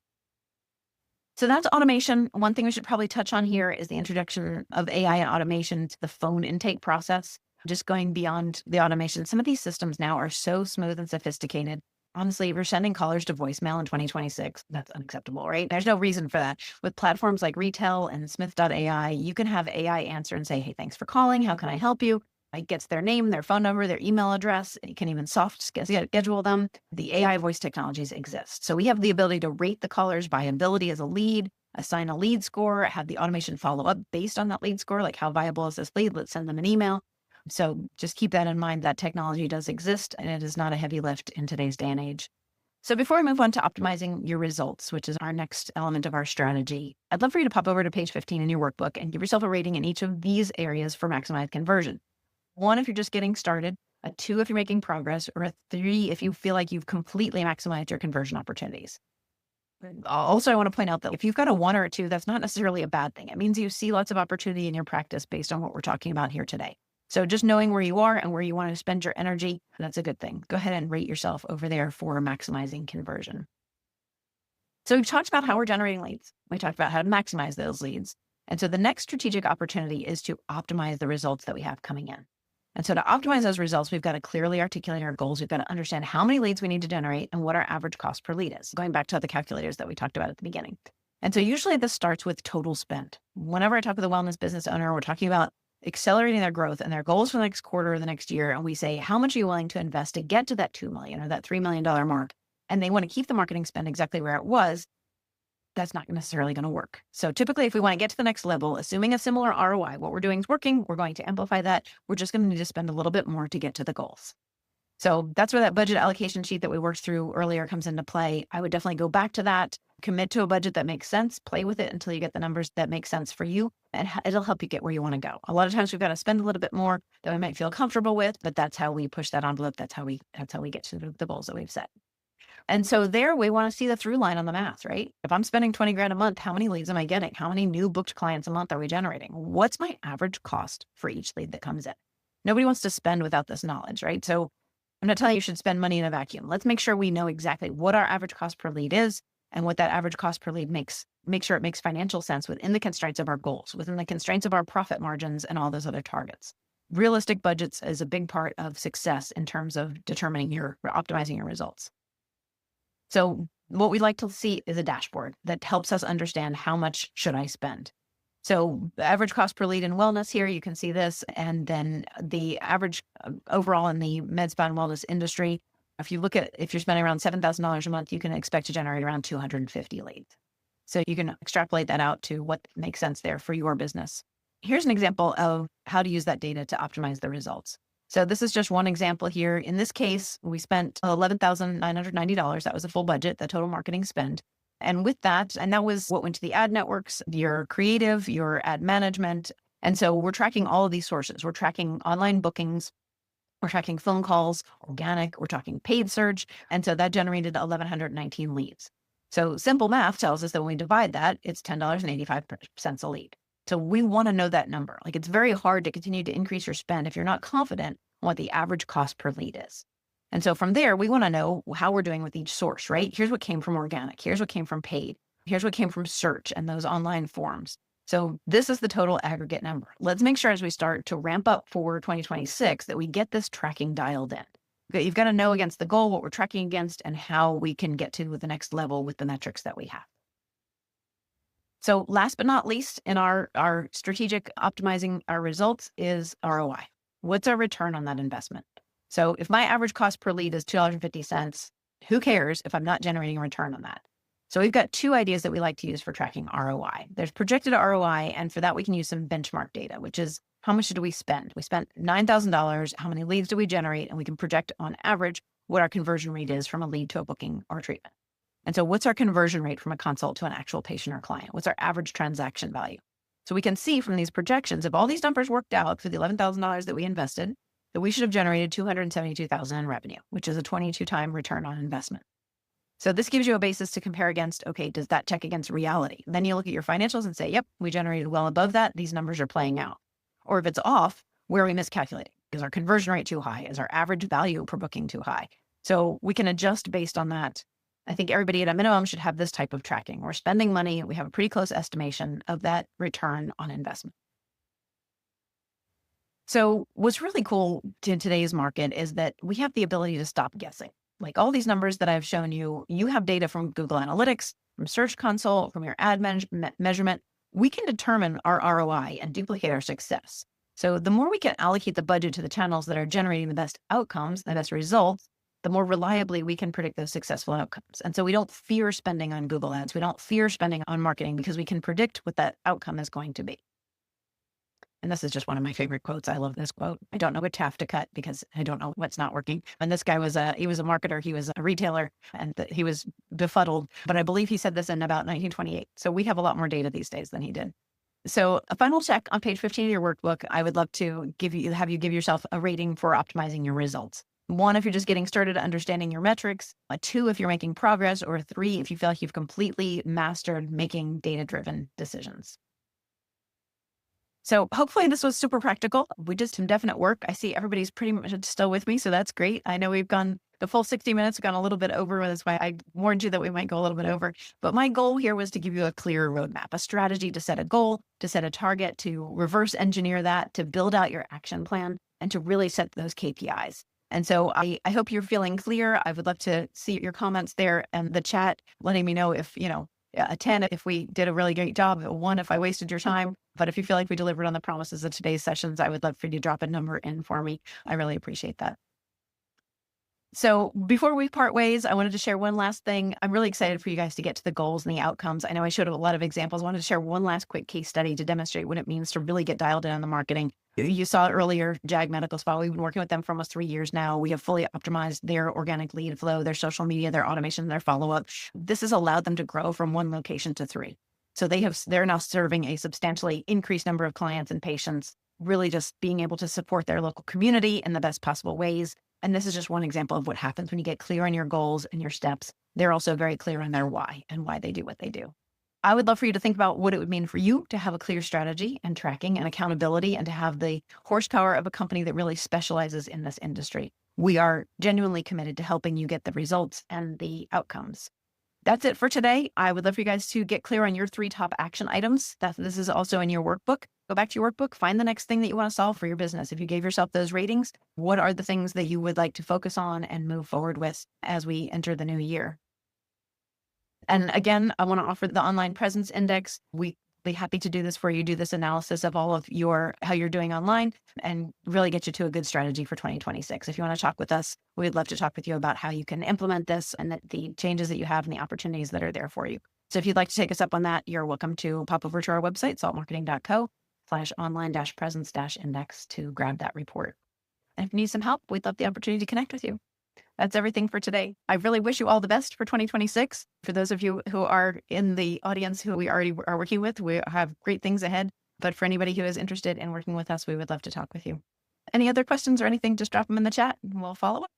So that's automation. One thing we should probably touch on here is the introduction of AI and automation to the phone intake process. Just going beyond the automation, some of these systems now are so smooth and sophisticated. Honestly, we're sending callers to voicemail in 2026. That's unacceptable, right? There's no reason for that. With platforms like Retail and Smith.ai, you can have AI answer and say, hey, thanks for calling. How can I help you? It gets their name, their phone number, their email address. You can even soft schedule them. The AI voice technologies exist. So we have the ability to rate the caller's viability as a lead, assign a lead score, have the automation follow up based on that lead score, like how viable is this lead? Let's send them an email. So just keep that in mind. That technology does exist and it is not a heavy lift in today's day and age. So before we move on to optimizing your results, which is our next element of our strategy, I'd love for you to pop over to page 15 in your workbook and give yourself a rating in each of these areas for maximized conversion. 1, if you're just getting started, a 2, if you're making progress, or a 3, if you feel like you've completely maximized your conversion opportunities. Also, I want to point out that if you've got a 1 or a 2, that's not necessarily a bad thing. It means you see lots of opportunity in your practice based on what we're talking about here today. So just knowing where you are and where you want to spend your energy, that's a good thing. Go ahead and rate yourself over there for maximizing conversion. So we've talked about how we're generating leads. We talked about how to maximize those leads. And so the next strategic opportunity is to optimize the results that we have coming in. And so to optimize those results, we've got to clearly articulate our goals. We've got to understand how many leads we need to generate and what our average cost per lead is, going back to the calculators that we talked about at the beginning. And so usually this starts with total spend. Whenever I talk with a wellness business owner, we're talking about accelerating their growth and their goals for the next quarter or the next year. And we say, how much are you willing to invest to get to that $2 million or that $3 million mark? And they want to keep the marketing spend exactly where it was. That's not necessarily going to work. So typically, if we want to get to the next level, assuming a similar ROI, what we're doing is working, we're going to amplify that. We're just going to need to spend a little bit more to get to the goals. So that's where that budget allocation sheet that we worked through earlier comes into play. I would definitely go back to that, commit to a budget that makes sense, play with it until you get the numbers that make sense for you, and it'll help you get where you want to go. A lot of times we've got to spend a little bit more than we might feel comfortable with, but that's how we push that envelope. That's how we get to the goals that we've set. And so there we want to see the through line on the math, right? If I'm spending 20 grand a month, how many leads am I getting? How many new booked clients a month are we generating? What's my average cost for each lead that comes in? Nobody wants to spend without this knowledge, right? So I'm not telling you should spend money in a vacuum. Let's make sure we know exactly what our average cost per lead is and what that average cost per lead makes. Make sure it makes financial sense within the constraints of our goals, within the constraints of our profit margins and all those other targets. Realistic budgets is a big part of success in terms of optimizing your results. So what we'd like to see is a dashboard that helps us understand how much should I spend. So the average cost per lead in wellness here, you can see this, and then the average overall in the med spa and wellness industry. If you're spending around $7,000 a month, you can expect to generate around 250 leads. So you can extrapolate that out to what makes sense there for your business. Here's an example of how to use that data to optimize the results. So this is just one example here. In this case, we spent $11,990. That was the full budget, the total marketing spend. And with that, and that was what went to the ad networks, your creative, your ad management. And so we're tracking all of these sources. We're tracking online bookings. We're tracking phone calls, organic, we're talking paid search. And so that generated 1,119 leads. So simple math tells us that when we divide that, it's $10.85 a lead. So we want to know that number. Like, it's very hard to continue to increase your spend if you're not confident on what the average cost per lead is. And so from there, we want to know how we're doing with each source, right? Here's what came from organic. Here's what came from paid. Here's what came from search and those online forums. So this is the total aggregate number. Let's make sure as we start to ramp up for 2026 that we get this tracking dialed in. Okay, you've got to know against the goal, what we're tracking against, and how we can get to the next level with the metrics that we have. So last but not least, in our strategic optimizing our results is ROI. What's our return on that investment? So if my average cost per lead is $2.50, who cares if I'm not generating a return on that? So we've got 2 ideas that we like to use for tracking ROI. There's projected ROI, and for that we can use some benchmark data, which is how much did we spend? We spent $9,000. How many leads do we generate? And we can project on average what our conversion rate is from a lead to a booking or treatment. And so what's our conversion rate from a consult to an actual patient or client? What's our average transaction value? So we can see from these projections, if all these numbers worked out for the $11,000 that we invested, that we should have generated $272,000 in revenue, which is a 22-time return on investment. So this gives you a basis to compare against. Okay, does that check against reality? Then you look at your financials and say, yep, we generated well above that. These numbers are playing out. Or if it's off, where are we miscalculating? Is our conversion rate too high? Is our average value per booking too high? So we can adjust based on that. I think everybody at a minimum should have this type of tracking. We're spending money. We have a pretty close estimation of that return on investment. So what's really cool in today's market is that we have the ability to stop guessing. Like all these numbers that I've shown you, you have data from Google Analytics, from Search Console, from your ad measurement. We can determine our ROI and duplicate our success. So the more we can allocate the budget to the channels that are generating the best outcomes, the best results, the more reliably we can predict those successful outcomes. And so we don't fear spending on Google ads. We don't fear spending on marketing because we can predict what that outcome is going to be. And this is just one of my favorite quotes. I love this quote. I don't know which half to cut because I don't know what's not working. And this guy he was a marketer. He was a retailer and he was befuddled, but I believe he said this in about 1928. So we have a lot more data these days than he did. So a final check on page 15 of your workbook, I would love to have you give yourself a rating for optimizing your results. 1, if you're just getting started understanding your metrics, 2, if you're making progress, or 3, if you feel like you've completely mastered making data-driven decisions. So hopefully this was super practical. We did some definite work. I see everybody's pretty much still with me, so that's great. I know we've gone the full 60 minutes, we've gone a little bit over. That's why I warned you that we might go a little bit over. But my goal here was to give you a clear roadmap, a strategy to set a goal, to set a target, to reverse engineer that, to build out your action plan, and to really set those KPIs. And so I hope you're feeling clear. I would love to see your comments there and the chat, letting me know if, a 10 if we did a really great job, a 1 if I wasted your time. But if you feel like we delivered on the promises of today's sessions, I would love for you to drop a number in for me. I really appreciate that. So before we part ways, I wanted to share one last thing. I'm really excited for you guys to get to the goals and the outcomes. I know I showed a lot of examples. I wanted to share one last quick case study to demonstrate what it means to really get dialed in on the marketing. You saw it earlier, JAG Medical Spa. We've been working with them for almost 3 years now. We have fully optimized their organic lead flow, their social media, their automation, their follow-up. This has allowed them to grow from 1 location to 3. So they're now serving a substantially increased number of clients and patients, really just being able to support their local community in the best possible ways. And this is just one example of what happens when you get clear on your goals and your steps. They're also very clear on their why and why they do what they do. I would love for you to think about what it would mean for you to have a clear strategy and tracking and accountability and to have the horsepower of a company that really specializes in this industry. We are genuinely committed to helping you get the results and the outcomes. That's it for today. I would love for you guys to get clear on your 3 top action items. This is also in your workbook. Go back to your workbook, find the next thing that you want to solve for your business. If you gave yourself those ratings, what are the things that you would like to focus on and move forward with as we enter the new year? And again, I want to offer the online presence index. We'd be happy to do this for you, do this analysis of all of how you're doing online and really get you to a good strategy for 2026. If you want to talk with us, we'd love to talk with you about how you can implement this and the changes that you have and the opportunities that are there for you. So if you'd like to take us up on that, you're welcome to pop over to our website, saltmarketing.co/online-presence-index to grab that report. And if you need some help, we'd love the opportunity to connect with you. That's everything for today. I really wish you all the best for 2026. For those of you who are in the audience who we already are working with, we have great things ahead. But for anybody who is interested in working with us, we would love to talk with you. Any other questions or anything, just drop them in the chat and we'll follow up.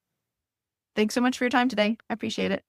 Thanks so much for your time today. I appreciate it.